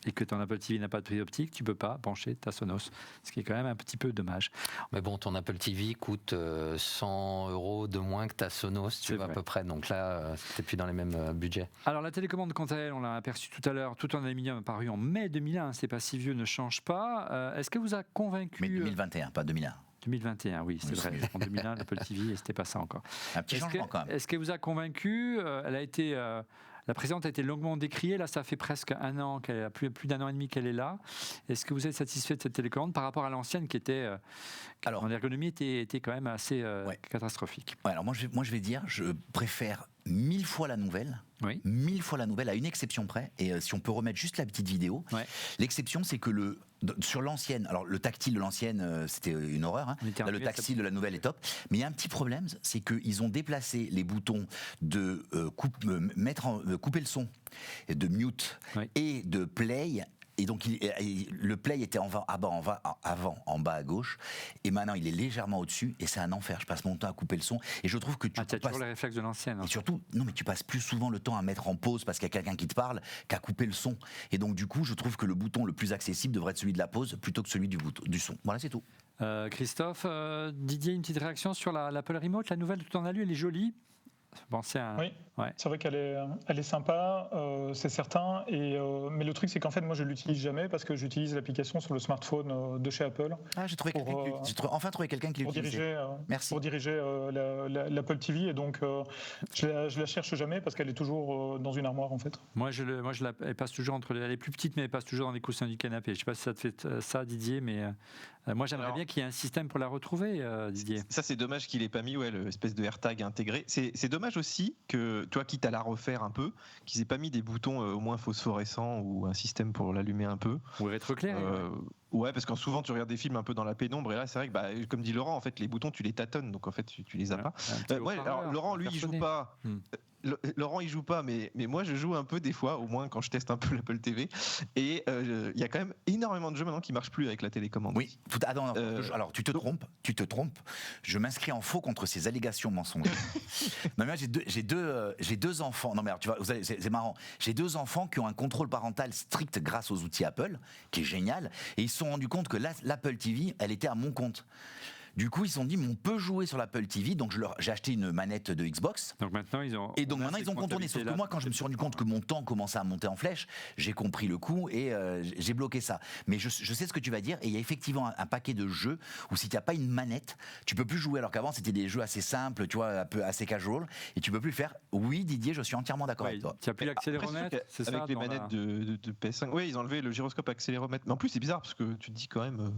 Speaker 1: et que ton Apple TV n'a pas de prise optique, tu ne peux pas brancher ta Sonos, ce qui est quand même un petit peu dommage.
Speaker 3: Mais bon, ton Apple TV coûte 100 € de moins que ta Sonos, tu vois, à peu près, donc là, c'était plus dans les mêmes budgets.
Speaker 1: Alors la télécommande, quant à elle, on l'a aperçu tout à l'heure, tout en aluminium, apparu en mai 2001, c'est pas si vieux, ne change pas. Est-ce que vous a convaincu...
Speaker 2: Mais 2021, pas 2001.
Speaker 1: 2021, oui, c'est vrai. En 2001, l'Apple TV, c'était pas ça encore.
Speaker 2: Un petit changement quand même.
Speaker 1: Est-ce qu'elle vous a convaincu? Elle a été... La précédente a été longuement décriée. Là, ça fait presque un an, plus d'un an et demi qu'elle est là. Est-ce que vous êtes satisfait de cette télécommande par rapport à l'ancienne qui était, en ergonomie, était quand même assez catastrophique?
Speaker 2: Ouais, alors moi, je vais dire, je préfère 1000 fois la nouvelle.
Speaker 1: Oui.
Speaker 2: 1000 fois la nouvelle, à une exception près. Et si on peut remettre juste la petite vidéo, l'exception, c'est que sur l'ancienne, alors le tactile de l'ancienne, c'était une horreur. Hein. Là, le tactile de la nouvelle est top. Mais il y a un petit problème, c'est qu'ils ont déplacé les boutons de couper le son, de mute et de play. Et donc le play était en bas à gauche, et maintenant il est légèrement au-dessus, et c'est un enfer. Je passe mon temps à couper le son, et je trouve que tu
Speaker 1: as toujours les réflexes de l'ancienne.
Speaker 2: Et surtout, non, mais tu passes plus souvent le temps à mettre en pause parce qu'il y a quelqu'un qui te parle qu'à couper le son. Et donc du coup, je trouve que le bouton le plus accessible devrait être celui de la pause plutôt que celui du son. Voilà, c'est tout.
Speaker 1: Christophe, Didier, une petite réaction sur l'Apple Remote, la nouvelle, tout en a lu, elle est jolie.
Speaker 4: Oui, c'est vrai qu'elle est sympa, c'est certain. Mais le truc, c'est qu'en fait, moi, je ne l'utilise jamais parce que j'utilise l'application sur le smartphone de chez Apple.
Speaker 2: Ah, j'ai enfin trouvé quelqu'un qui l'utilisait. Merci.
Speaker 4: Pour diriger l'Apple TV. Et donc, je la cherche jamais parce qu'elle est toujours dans une armoire, en fait.
Speaker 1: Moi, elle passe toujours elle est plus petite, mais elle passe toujours dans les coussins du canapé. Je ne sais pas si ça te fait ça, Didier, mais moi, j'aimerais bien qu'il y ait un système pour la retrouver, Didier.
Speaker 5: Ça, c'est dommage qu'il n'ait pas mis l'espèce de AirTag intégré. C'est dommage aussi que, toi, quitte à la refaire un peu, qu'ils aient pas mis des boutons au moins phosphorescents ou un système pour l'allumer un peu.
Speaker 1: Ou rétroéclairé.
Speaker 5: Ouais, parce que souvent tu regardes des films un peu dans la pénombre, et là c'est vrai que, comme dit Laurent, en fait les boutons tu les tâtonnes, donc en fait tu les as pas. Alors Laurent, lui, il joue pas. Laurent, il joue pas, mais moi je joue un peu des fois, au moins quand je teste un peu l'Apple TV. Et il y a quand même énormément de jeux maintenant qui marchent plus avec la télécommande.
Speaker 2: Oui, alors tu te trompes. Je m'inscris en faux contre ces allégations mensongères. Non, mais j'ai deux enfants. Non mais alors, tu vois, c'est marrant. J'ai deux enfants qui ont un contrôle parental strict grâce aux outils Apple, qui est génial. Et ils se sont rendus compte que l'Apple TV, elle était à mon compte. Du coup, ils se sont dit, mais on peut jouer sur l'Apple TV. Donc, j'ai acheté une manette de Xbox.
Speaker 1: Donc maintenant, ils ont
Speaker 2: contourné. Sauf que moi, quand je me suis rendu compte que mon temps commençait à monter en flèche, j'ai compris le coup et j'ai bloqué ça. Mais je sais ce que tu vas dire. Et il y a effectivement un paquet de jeux où si tu n'as pas une manette, tu peux plus jouer. Alors qu'avant, c'était des jeux assez simples, tu vois, un peu assez casual. Et tu peux plus le faire. Oui, Didier, je suis entièrement d'accord avec toi.
Speaker 1: Tu n'as plus l'accéléromètre, c'est ça?
Speaker 5: Avec les manettes de PS5. Oui, ils ont enlevé le gyroscope accéléromètre. Mais en plus, c'est bizarre parce que tu te dis quand même.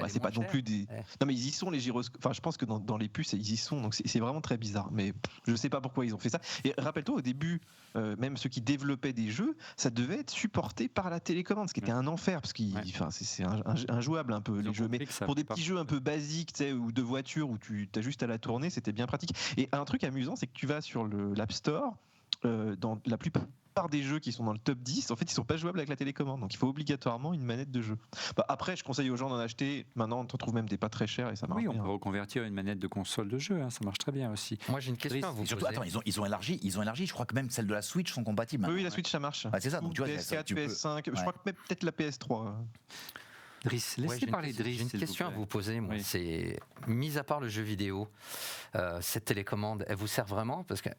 Speaker 5: C'est pas non plus des. Non, mais ils y sont, les gyroscopes. Enfin, je pense que dans les puces, ils y sont. Donc c'est vraiment très bizarre. Mais je sais pas pourquoi ils ont fait ça. Et rappelle-toi, au début, même ceux qui développaient des jeux, ça devait être supporté par la télécommande, ce qui était un enfer parce que c'est injouable un peu les jeux. Mais pour des petits jeux un peu basiques, tu sais, ou de voiture où tu as juste à la tourner, c'était bien pratique. Et un truc amusant, c'est que tu vas sur l'App Store. dans la plupart des jeux qui sont dans le top 10, en fait, ils sont pas jouables avec la télécommande. Donc, il faut obligatoirement une manette de jeu. Après, je conseille aux gens d'en acheter. Maintenant, on trouve même des pas très chers et ça marche
Speaker 1: Oui, on
Speaker 5: bien.
Speaker 1: peut reconvertir une manette de console de jeu, ça marche très bien aussi.
Speaker 3: Moi, j'ai une question à vous
Speaker 2: Surtout,
Speaker 3: poser.
Speaker 2: attends, ils ont élargi. Je crois que même celles de la Switch sont compatibles.
Speaker 5: Oui, la Switch, ça marche.
Speaker 2: C'est ça. Donc, tu vois,
Speaker 5: PS4,
Speaker 2: tu peux-
Speaker 5: PS5, je crois que même peut-être la PS3.
Speaker 1: Driss,
Speaker 3: Ouais,
Speaker 1: laissez
Speaker 3: j'ai une
Speaker 1: parler
Speaker 3: question-
Speaker 1: Driss.
Speaker 3: J'ai une
Speaker 1: s'il vous
Speaker 3: question à
Speaker 1: plaît.
Speaker 3: vous poser. Moi,
Speaker 1: Oui.
Speaker 3: c'est mis à part le jeu vidéo, cette télécommande, elle vous sert vraiment parce que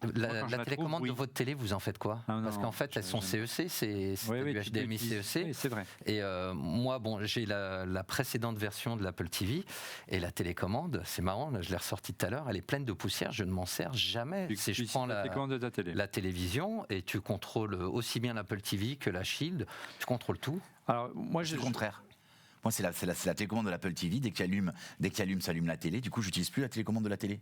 Speaker 1: Moi,
Speaker 3: la
Speaker 1: quand je la
Speaker 3: télécommande
Speaker 1: trouve, oui.
Speaker 3: de votre télé, vous en faites quoi?
Speaker 1: Ah, non,
Speaker 3: Parce qu'en fait, elles sont
Speaker 1: j'aime.
Speaker 3: CEC, c'est
Speaker 1: Oui,
Speaker 3: du
Speaker 1: tu peux
Speaker 3: HDMI
Speaker 1: utiliser-
Speaker 3: CEC.
Speaker 1: Oui, c'est vrai.
Speaker 3: Et moi, bon, j'ai la précédente version de l'Apple TV et la télécommande, c'est marrant, là, je l'ai ressortie tout à l'heure, elle est pleine de poussière, je ne m'en sers jamais.
Speaker 1: Tu
Speaker 3: Si je
Speaker 1: utilises
Speaker 3: prends
Speaker 1: la télécommande de ta télé.
Speaker 3: la télévision et tu contrôles aussi bien l'Apple TV que la Shield, tu contrôles tout.
Speaker 1: Alors, moi,
Speaker 2: C'est le contraire. Moi, c'est la télécommande de l'Apple TV. Dès qu'il allume, s'allume la télé. Du coup, j'utilise plus la télécommande de la télé.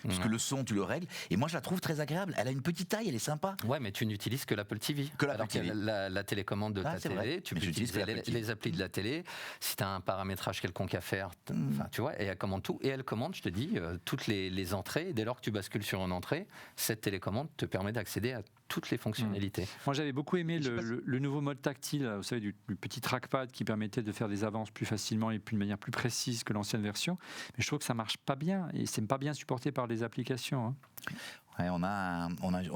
Speaker 2: Parce que le son, tu le règles. Et moi, je la trouve très agréable. Elle a une petite taille, elle est sympa.
Speaker 3: Ouais, mais tu n'utilises que l'Apple TV.
Speaker 2: Que l'Apple
Speaker 3: Alors que
Speaker 2: TV.
Speaker 3: la télécommande de ta
Speaker 2: c'est
Speaker 3: télé,
Speaker 2: vrai.
Speaker 3: tu
Speaker 2: Mais
Speaker 3: peux
Speaker 2: j'utilise
Speaker 3: utiliser
Speaker 2: que l'Apple TV.
Speaker 3: les applis de la télé. Si tu as un paramétrage quelconque à faire, enfin, tu vois, et elle commande tout. Et elle commande, je te dis, toutes les entrées. Dès lors que tu bascules sur une entrée, cette télécommande te permet d'accéder à toutes les fonctionnalités.
Speaker 1: Moi, j'avais beaucoup aimé le nouveau mode tactile, vous savez, du petit trackpad qui permettait de faire des avances plus facilement et de manière plus précise que l'ancienne version. Mais je trouve que ça marche pas bien et c'est pas bien supporté par les applications.
Speaker 2: Ouais, on a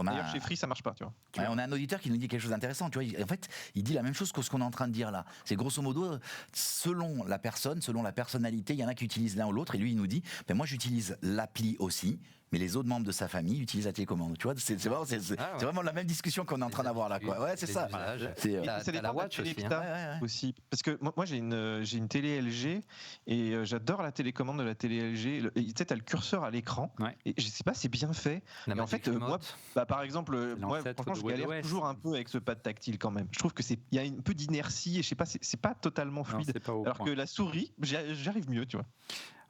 Speaker 5: D'ailleurs, chez Free, ça marche pas, tu vois.
Speaker 2: Ouais, on a un auditeur qui nous dit quelque chose d'intéressant. Tu vois, en fait, il dit la même chose que ce qu'on est en train de dire là. C'est grosso modo, selon la personne, selon la personnalité, il y en a qui utilisent l'un ou l'autre. Et lui, il nous dit, ben moi, j'utilise l'appli aussi. Mais les autres membres de sa famille utilisent la télécommande. Tu vois, c'est vraiment la même discussion qu'on est en train d'avoir là, quoi. Ouais, c'est ça.
Speaker 5: Ça dépend de la télé que t'as aussi. Parce que moi, j'ai une télé LG et j'adore la télécommande de la télé LG. Tu sais, t'as le curseur à l'écran.
Speaker 1: Ouais.
Speaker 5: Et je sais pas, c'est bien fait. Mais en fait, moi, par exemple, moi, franchement, je galère toujours un peu avec ce pad tactile quand même. Je trouve que il y a un peu d'inertie et je sais pas, c'est pas totalement fluide. Alors que la souris, j'arrive mieux, tu vois.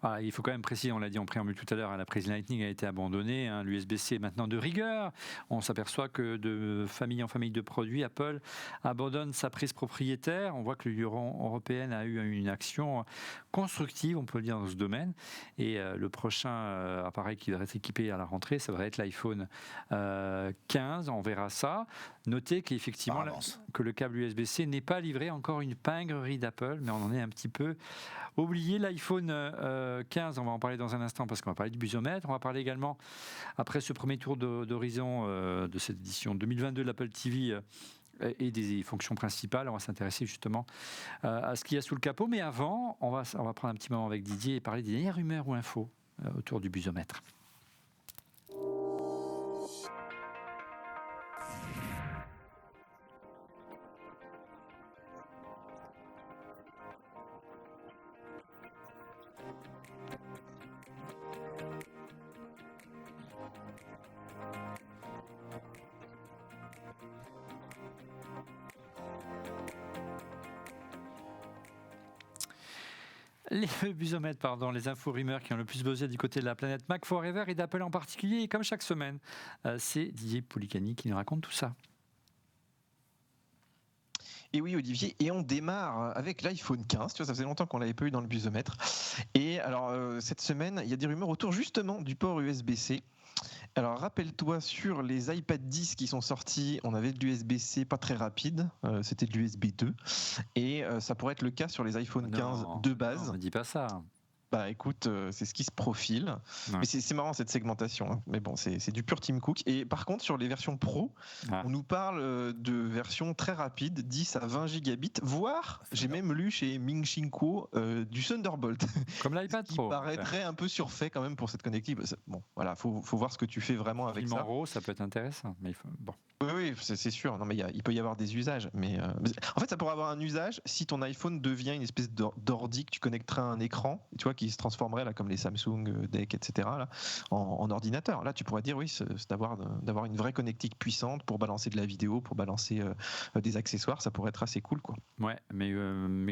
Speaker 1: Voilà, il faut quand même préciser, on l'a dit en préambule tout à l'heure, la prise Lightning a été abandonnée, l'USB-C est maintenant de rigueur. On s'aperçoit que de famille en famille de produits, Apple abandonne sa prise propriétaire. On voit que l'Union européenne a eu une action constructive, on peut le dire, dans ce domaine. Et le prochain appareil qui devrait être équipé à la rentrée, ça va être l'iPhone 15, on verra ça. Notez qu'effectivement, que le câble USB-C n'est pas livré, encore une pingrerie d'Apple, mais on en est un petit peu oublié. L'iPhone 15, on va en parler dans un instant parce qu'on va parler du busomètre. On va parler également, après ce premier tour d'horizon de cette édition 2022 de l'Apple TV et des fonctions principales, on va s'intéresser justement à ce qu'il y a sous le capot. Mais avant, on va prendre un petit moment avec Didier et parler des dernières rumeurs ou infos autour du busomètre. Les busomètres, pardon, les infos rumeurs qui ont le plus buzzé du côté de la planète Mac Forever et d'Apple en particulier. Et comme chaque semaine, c'est Didier Poulicani qui nous raconte tout ça.
Speaker 5: Et oui, Olivier, et on démarre avec l'iPhone 15. Tu vois, ça faisait longtemps qu'on l'avait pas eu dans le busomètre. Et alors, cette semaine, il y a des rumeurs autour justement du port USB-C. Alors rappelle-toi, sur les iPad 10 qui sont sortis, on avait de l'USB-C pas très rapide, c'était de l'USB 2, et ça pourrait être le cas sur les iPhone 15 de base.
Speaker 1: Non, ne dis pas ça.
Speaker 5: Bah écoute, c'est ce qui se profile.
Speaker 1: Ouais.
Speaker 5: Mais c'est marrant cette segmentation. Hein. Mais bon, c'est du pur Tim Cook. Et par contre, sur les versions Pro, on nous parle de versions très rapides, 10 à 20 gigabits, voire, j'ai même lu chez Ming-Chi Kuo, du Thunderbolt.
Speaker 1: Comme l'iPad Pro.
Speaker 5: Qui paraîtrait un peu surfait quand même pour cette connectique. Bon, voilà, faut voir ce que tu fais vraiment avec ça.
Speaker 1: En RAW, ça peut être intéressant. Mais bon.
Speaker 5: Oui, c'est sûr. Non, mais il peut y avoir des usages. Mais en fait, ça pourrait avoir un usage si ton iPhone devient une espèce d'ordi que tu connecterais à un écran, tu vois, qui se transformerait là, comme les Samsung Deck, etc. Là, en ordinateur. Là, tu pourrais dire oui, c'est d'avoir une vraie connectique puissante pour balancer de la vidéo, pour balancer des accessoires. Ça pourrait être assez cool, quoi.
Speaker 1: Ouais, mais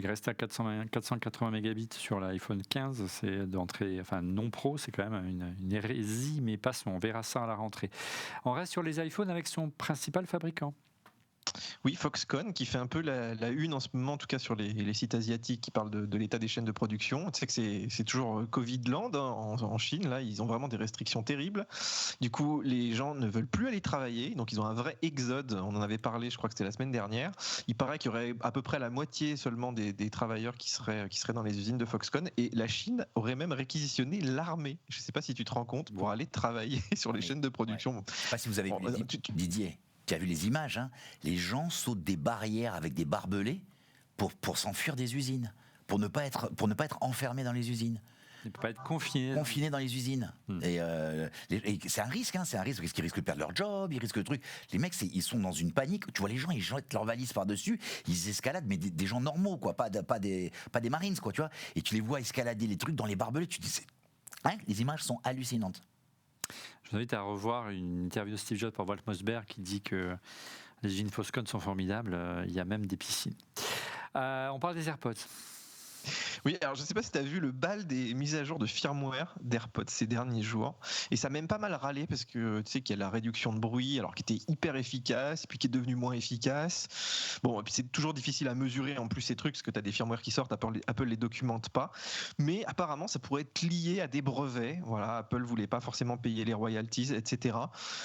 Speaker 1: rester à 480 mégabits sur l'iPhone 15, c'est d'entrée, enfin non pro, c'est quand même une hérésie. Mais passons, on verra ça à la rentrée. On reste sur les iPhones avec son principal fabricant.
Speaker 5: Oui, Foxconn qui fait un peu la une en ce moment, en tout cas sur les sites asiatiques qui parlent de l'état des chaînes de production. Tu sais que c'est toujours Covid-land en Chine, là, ils ont vraiment des restrictions terribles. Du coup, les gens ne veulent plus aller travailler, donc ils ont un vrai exode. On en avait parlé, je crois que c'était la semaine dernière. Il paraît qu'il y aurait à peu près la moitié seulement des travailleurs qui seraient dans les usines de Foxconn, et la Chine aurait même réquisitionné l'armée. Je ne sais pas si tu te rends compte, pour aller travailler sur les chaînes de production.
Speaker 2: Ouais. Je ne sais pas si vous avez vu Didier. Tu as vu les images, hein, les gens sautent des barrières avec des barbelés pour s'enfuir des usines, pour ne pas être enfermés dans les usines.
Speaker 1: Il ne peut pas être confiné
Speaker 2: dans les usines. Et c'est un risque, parce qu'ils risquent de perdre leur job, ils risquent le truc. Les mecs, ils sont dans une panique. Tu vois, les gens, ils jettent leurs valises par-dessus, ils escaladent, mais des gens normaux, quoi, pas des Marines, quoi, tu vois. Et tu les vois escalader les trucs dans les barbelés, tu te dis, les images sont hallucinantes.
Speaker 1: Je vous invite à revoir une interview de Steve Jobs par Walt Mossberg qui dit que les usines Foxconn sont formidables. Il y a même des piscines. On parle des AirPods.
Speaker 5: Oui, alors je ne sais pas si tu as vu le bal des mises à jour de firmware d'AirPods ces derniers jours. Et ça a même pas mal râlé parce que tu sais qu'il y a la réduction de bruit, alors qui était hyper efficace, puis qui est devenue moins efficace. Bon, et puis c'est toujours difficile à mesurer en plus ces trucs parce que tu as des firmware qui sortent, Apple les documente pas. Mais apparemment, ça pourrait être lié à des brevets. Voilà, Apple voulait pas forcément payer les royalties, etc.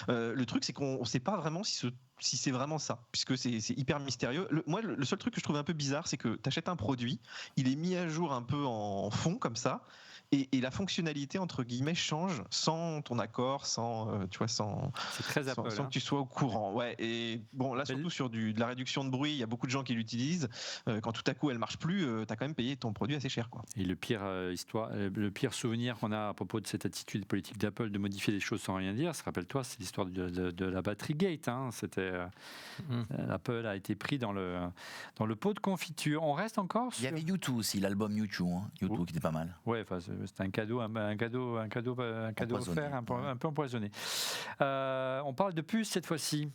Speaker 5: Le truc, c'est qu'on ne sait pas vraiment si c'est vraiment ça, puisque c'est hyper mystérieux. Moi, le seul truc que je trouve un peu bizarre, c'est que tu achètes un produit, il est mis à jour un peu en fond comme ça, et la fonctionnalité entre guillemets change sans ton accord, sans que tu sois au courant. Ouais. Et bon, là surtout sur de la réduction de bruit, il y a beaucoup de gens qui l'utilisent. Quand tout à coup elle marche plus, t'as quand même payé ton produit assez cher, quoi.
Speaker 1: Et le pire souvenir qu'on a à propos de cette attitude politique d'Apple de modifier les choses sans rien dire, rappelle-toi, c'est l'histoire de la batterie Gate. Hein. C'était Apple a été pris dans le pot de confiture. On reste encore.
Speaker 2: Il y avait U2 aussi, l'album U2, U2 qui était pas mal.
Speaker 1: Ouais, c'était un cadeau offert, un peu empoisonné. On parle de puces cette fois-ci.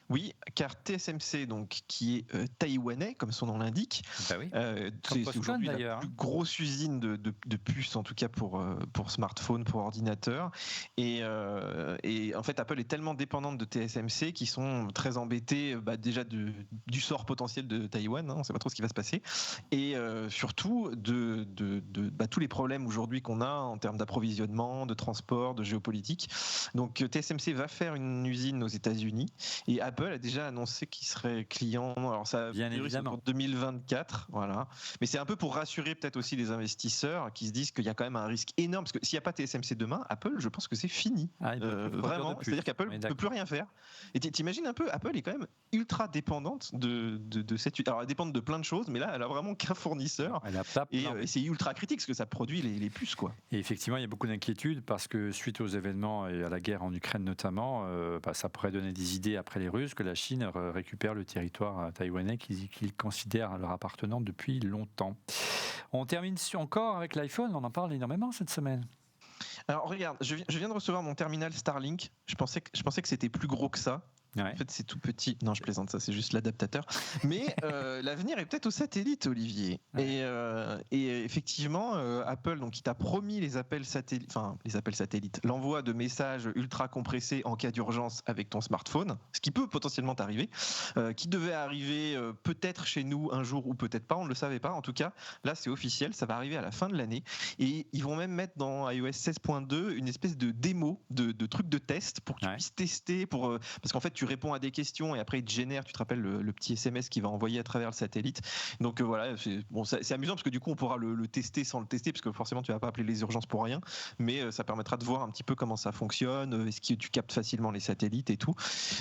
Speaker 5: Oui, car TSMC, donc, qui est taïwanais, comme son nom l'indique, c'est aujourd'hui la plus grosse usine de puces, en tout cas pour smartphones, pour ordinateurs. Et en fait, Apple est tellement dépendante de TSMC qu'ils sont très embêtés déjà du sort potentiel de Taïwan, on ne sait pas trop ce qui va se passer, et surtout de tous les problèmes aujourd'hui qu'on a en termes d'approvisionnement, de transport, de géopolitique. Donc TSMC va faire une usine aux États-Unis, et Apple a déjà annoncé qu'il serait client. Alors ça,
Speaker 1: bien évidemment,
Speaker 5: pour 2024, voilà. Mais c'est un peu pour rassurer peut-être aussi les investisseurs qui se disent qu'il y a quand même un risque énorme, parce que s'il n'y a pas TSMC demain, Apple, je pense que c'est fini. Vraiment, c'est-à-dire qu'Apple ne peut plus rien faire. Et t'imagines un peu, Apple est quand même ultra dépendante de cette. Alors elle dépend de plein de choses, mais là, elle a vraiment qu'un fournisseur. Et c'est ultra critique parce que ça produit les puces, quoi.
Speaker 1: Et effectivement, il y a beaucoup d'inquiétudes parce que suite aux événements et à la guerre en Ukraine notamment, ça pourrait donner des idées après les Russes que la Chine récupère le territoire taïwanais qu'ils considèrent leur appartenant depuis longtemps. On termine encore avec l'iPhone, on en parle énormément cette semaine.
Speaker 5: Alors regarde, je viens de recevoir mon terminal Starlink, je pensais que c'était plus gros que ça. Ouais. En fait, c'est tout petit. Non, je plaisante, ça, c'est juste l'adaptateur. Mais l'avenir est peut-être au satellite, Olivier. Ouais. Et effectivement, Apple, donc, qui t'a promis les appels satellites, l'envoi de messages ultra compressés en cas d'urgence avec ton smartphone, ce qui peut potentiellement t'arriver, qui devait arriver peut-être chez nous un jour ou peut-être pas, on ne le savait pas. En tout cas, là, c'est officiel, ça va arriver à la fin de l'année. Et ils vont même mettre dans iOS 16.2 une espèce de démo, de truc de test pour que tu puisses tester, parce qu'en fait, tu réponds à des questions et après il te génère, tu te rappelles le petit SMS qu'il va envoyer à travers le satellite. Donc voilà, c'est amusant parce que du coup on pourra le tester sans le tester, parce que forcément tu vas pas appeler les urgences pour rien, mais ça permettra de voir un petit peu comment ça fonctionne, est-ce que tu captes facilement les satellites et tout.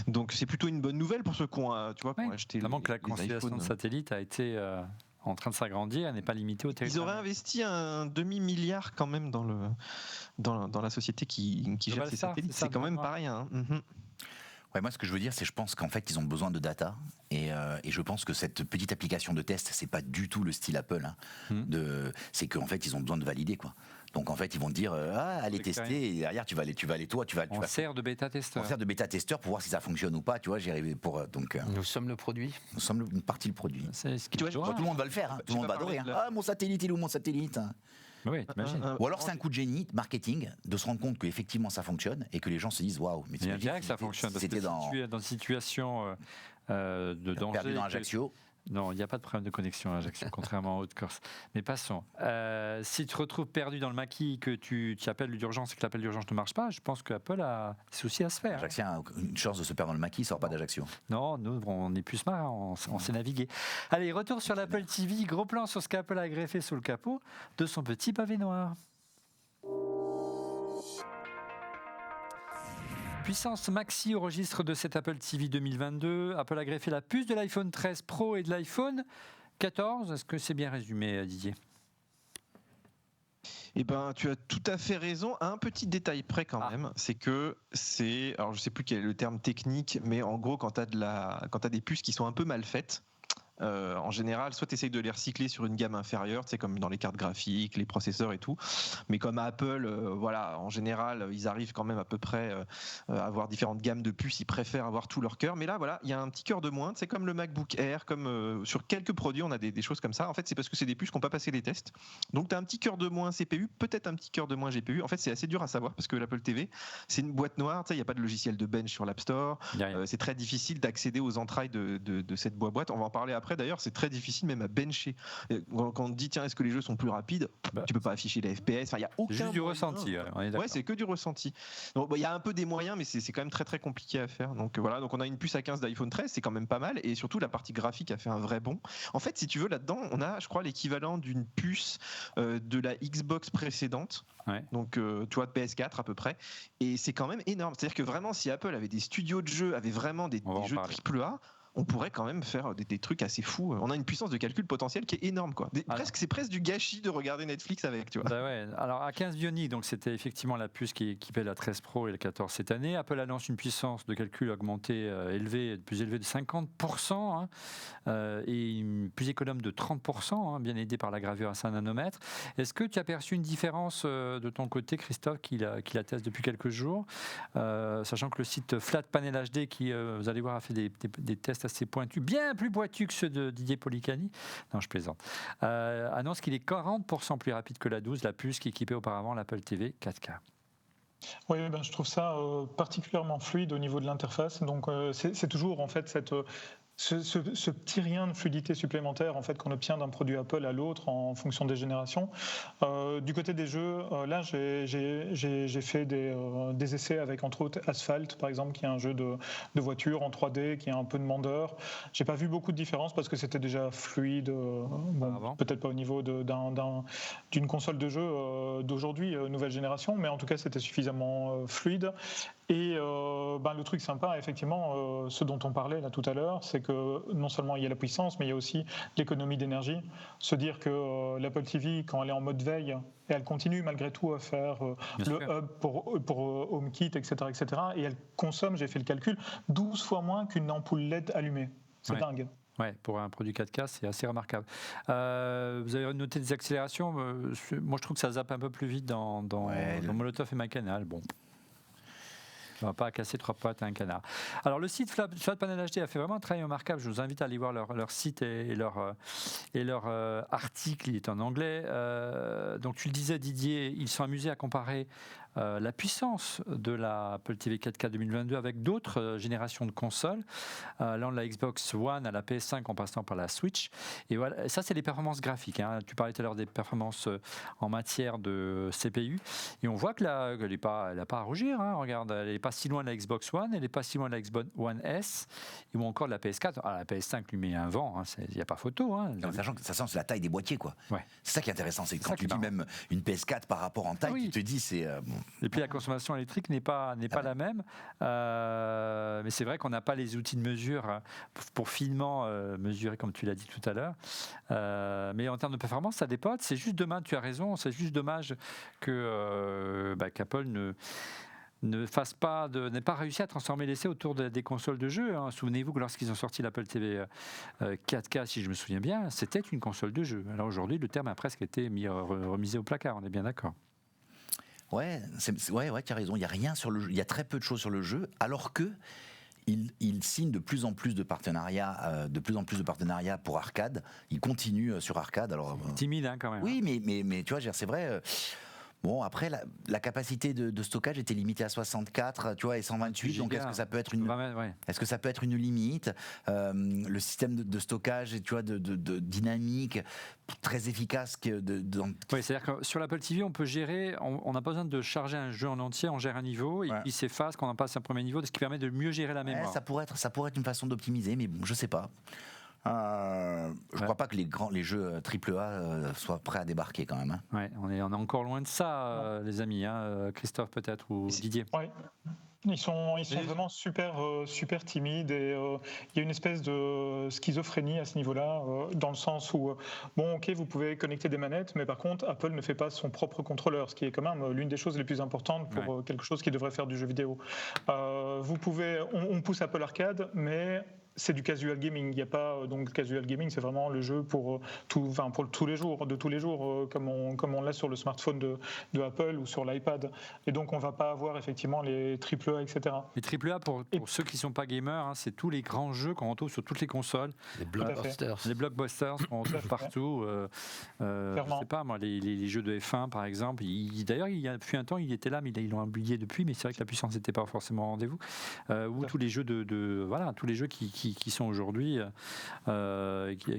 Speaker 5: Donc c'est plutôt une bonne nouvelle pour ceux qui ont, pour acheter
Speaker 1: notamment que la constellation de satellites a été en train de s'agrandir, elle n'est pas limitée au territoire.
Speaker 5: Ils auraient investi un demi-milliard quand même dans la société qui gère ces satellites. C'est quand même pas rien.
Speaker 2: Ouais, moi, ce que je veux dire, c'est je pense qu'en fait, ils ont besoin de data. Et je pense que cette petite application de test, c'est pas du tout le style Apple. C'est qu'en fait, ils ont besoin de valider, quoi. Donc en fait, ils vont te dire allez tester, et derrière tu vas aller toi,
Speaker 1: on sert de bêta-testeur.
Speaker 2: On sert de bêta-testeur pour voir si ça fonctionne ou pas, tu vois,
Speaker 3: nous sommes le produit.
Speaker 2: Nous sommes une partie du produit.
Speaker 1: C'est ce
Speaker 2: tout le monde va le faire, tout le monde va adorer. Mon satellite, il est où mon satellite?
Speaker 1: Oui, t'imagines.
Speaker 2: Ou alors c'est un coup de génie de marketing de se rendre compte qu'effectivement ça fonctionne et que les gens se disent waouh, mais
Speaker 1: il y a que ça fonctionne parce que si tu es dans une situation de danger.
Speaker 2: Perdu dans Ajaccio.
Speaker 1: Non, il n'y a pas de problème de connexion à Ajaccio, contrairement en Haute-Corse. Mais passons. Si tu te retrouves perdu dans le maquis, que tu appelles d'urgence et que l'appel d'urgence ne marche pas, je pense qu'Apple a des soucis à se faire.
Speaker 2: Ajaccio a une chance de se perdre dans le maquis, il ne sort pas d'Ajaccio.
Speaker 1: Non, nous, on est plus smart, on sait naviguer. Allez, retour sur l'Apple TV. Gros plan sur ce qu'Apple a greffé sous le capot de son petit pavé noir. Puissance maxi au registre de cet Apple TV 2022. Apple a greffé la puce de l'iPhone 13 Pro et de l'iPhone 14. Est-ce que c'est bien résumé, Didier ?
Speaker 5: Eh ben, tu as tout à fait raison. À un petit détail près quand même, c'est que alors je sais plus quel est le terme technique, mais en gros, quand tu as des puces qui sont un peu mal faites, en général, soit tu essayes de les recycler sur une gamme inférieure, tu sais, comme dans les cartes graphiques, les processeurs et tout. Mais comme Apple, voilà, en général, ils arrivent quand même à peu près à avoir différentes gammes de puces. Ils préfèrent avoir tout leur cœur. Mais là, voilà, il y a un petit cœur de moins. C'est comme le MacBook Air, comme sur quelques produits, on a des choses comme ça. En fait, c'est parce que c'est des puces qui n'ont pas passé les tests. Donc, tu as un petit cœur de moins CPU, peut-être un petit cœur de moins GPU. En fait, c'est assez dur à savoir parce que l'Apple TV, c'est une boîte noire. Tu sais, il n'y a pas de logiciel de bench sur l'App Store. C'est très difficile d'accéder aux entrailles de cette boîte. On va en parler après. D'ailleurs, c'est très difficile même à bencher. Quand on dit tiens, est-ce que les jeux sont plus rapides, tu peux pas afficher les FPS. Enfin, il y a aucun.
Speaker 1: Juste du ressenti.
Speaker 5: Ouais, c'est que du ressenti. Donc, il y a un peu des moyens, mais c'est quand même très très compliqué à faire. Donc voilà. Donc on a une puce A15 d'iPhone 13, c'est quand même pas mal. Et surtout la partie graphique a fait un vrai bond. En fait, si tu veux, là-dedans, on a, je crois, l'équivalent d'une puce de la Xbox précédente.
Speaker 1: Ouais.
Speaker 5: Donc tu vois, de PS4 à peu près. Et c'est quand même énorme. C'est-à-dire que vraiment, si Apple avait des studios de jeux, avait vraiment des jeux AAA, on pourrait quand même faire des trucs assez fous. On a une puissance de calcul potentielle qui est énorme, quoi. C'est presque du gâchis de regarder Netflix avec, tu vois.
Speaker 1: Bah ouais. Alors A15 Bionic, donc c'était effectivement la puce qui équipait la 13 Pro et la 14 cette année. Apple annonce une puissance de calcul augmentée, plus élevée de 50%, et plus économe de 30%, bien aidée par la gravure à 5 nanomètres. Est-ce que tu as perçu une différence de ton côté, Christophe, qui la teste depuis quelques jours, sachant que le site Flat Panel HD, qui vous allez voir a fait des tests assez pointus, bien plus pointus que ceux de Didier Policani, non je plaisante, annonce qu'il est 40% plus rapide que la 12, la puce qui équipait auparavant l'Apple TV 4K.
Speaker 4: Oui, je trouve ça particulièrement fluide au niveau de l'interface. Donc c'est toujours en fait ce petit rien de fluidité supplémentaire en fait qu'on obtient d'un produit Apple à l'autre en fonction des générations. Du côté des jeux, là j'ai fait des essais avec entre autres Asphalt par exemple, qui est un jeu de voiture en 3D qui est un peu demandeur. J'ai pas vu beaucoup de différence parce que c'était déjà fluide. Peut-être pas au niveau d'une console de jeu d'aujourd'hui, nouvelle génération, mais en tout cas c'était suffisamment fluide. Et le truc sympa, effectivement, ce dont on parlait là tout à l'heure, c'est que non seulement il y a la puissance, mais il y a aussi l'économie d'énergie. Se dire que l'Apple TV, quand elle est en mode veille, et elle continue malgré tout à faire le hub pour HomeKit, etc., et elle consomme, j'ai fait le calcul, 12 fois moins qu'une ampoule LED allumée. C'est dingue.
Speaker 1: Ouais, pour un produit 4K, c'est assez remarquable. Vous avez noté des accélérations. Moi, je trouve que ça zappe un peu plus vite dans Molotov et MyCanal. Bon. On ne va pas casser 3 pattes à un canard. Alors, le site Flat Panel HD a fait vraiment un travail remarquable. Je vous invite à aller voir leur site et leur article. Il est en anglais. Donc, tu le disais, Didier, ils sont amusés à comparer la puissance de la Apple TV 4K 2022 avec d'autres générations de consoles, allant de la Xbox One à la PS5 en passant par la Switch. Et voilà, ça c'est les performances graphiques. Tu parlais tout à l'heure des performances en matière de CPU. Et on voit qu'elle n'a pas à rougir. Regarde, elle n'est pas si loin de la Xbox One, elle n'est pas si loin de la Xbox One S, ou encore de la PS4. La PS5 lui met un vent, il n'y a pas photo.
Speaker 2: Sachant que ça sent la taille des boîtiers, quoi.
Speaker 1: Ouais.
Speaker 2: C'est ça qui est intéressant, c'est que quand tu dis même une PS4 par rapport en taille, tu te dis c'est...
Speaker 1: Et puis la consommation électrique n'est pas la même, mais c'est vrai qu'on n'a pas les outils de mesure pour finement mesurer, comme tu l'as dit tout à l'heure. Mais en termes de performance, ça dépote. C'est juste dommage, tu as raison, c'est juste dommage qu'Apple n'ait pas réussi à transformer l'essai autour des consoles de jeu. Souvenez-vous que lorsqu'ils ont sorti l'Apple TV 4K, si je me souviens bien, c'était une console de jeu. Alors aujourd'hui, le terme a presque été remisé au placard, on est bien d'accord.
Speaker 2: Ouais, tu as raison. Il y a rien sur le jeu. Il y a très peu de choses sur le jeu, alors que il signe de plus en plus de partenariats, pour arcade. Il continue sur arcade. Alors
Speaker 1: timide, quand même.
Speaker 2: Oui, mais tu vois, c'est vrai. Bon, après, la capacité de stockage était limitée à 64, tu vois, et 128. Donc, est-ce que ça peut être est-ce que ça peut être une limite? Le système de stockage, tu vois, de dynamique, très efficace.
Speaker 1: Oui, c'est-à-dire que sur l'Apple TV, on peut gérer, on n'a pas besoin de charger un jeu en entier, on gère un niveau, et puis s'efface quand on passe un premier niveau, ce qui permet de mieux gérer la mémoire.
Speaker 2: Ça pourrait être une façon d'optimiser, mais bon, je sais pas. Je crois pas que les jeux AAA soient prêts à débarquer quand même.
Speaker 1: Ouais, on est encore loin de ça, les amis. Christophe peut-être ou Didier.
Speaker 4: Ouais. Ils sont vraiment super timides et il y a une espèce de schizophrénie à ce niveau-là, dans le sens où, bon, ok, vous pouvez connecter des manettes, mais par contre, Apple ne fait pas son propre contrôleur, ce qui est quand même l'une des choses les plus importantes pour quelque chose qui devrait faire du jeu vidéo. On pousse Apple Arcade, mais c'est du casual gaming. Il n'y a pas donc casual gaming, c'est vraiment le jeu pour tous les jours, comme on l'a sur le smartphone de Apple ou sur l'iPad. Et donc on va pas avoir effectivement les AAA, etc.
Speaker 1: Les AAA pour ceux qui sont pas gamers, c'est tous les grands jeux qu'on retrouve sur toutes les consoles.
Speaker 3: Les blockbusters.
Speaker 1: Les blockbusters qu'on retrouve partout. Je sais pas moi, les jeux de F1 par exemple. D'ailleurs, il y a depuis un temps, il était là, mais ils l'ont oublié depuis. Mais c'est vrai que la puissance n'était pas forcément au rendez-vous. Ou tous les jeux tous les jeux qui sont aujourd'hui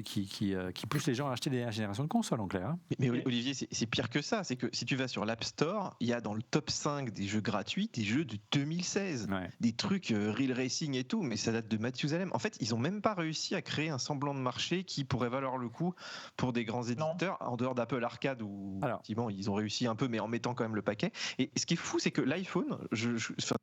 Speaker 1: qui poussent les gens à acheter des générations de consoles en clair.
Speaker 5: Mais Olivier, c'est pire que ça. C'est que si tu vas sur l'App Store, il y a dans le top 5 des jeux gratuits des jeux de 2016, des trucs Real Racing et tout, mais ça date de Mathusalem. En fait, ils ont même pas réussi à créer un semblant de marché qui pourrait valoir le coup pour des grands éditeurs, en dehors d'Apple Arcade où effectivement ils ont réussi un peu, mais en mettant quand même le paquet. Et ce qui est fou, c'est que l'iPhone,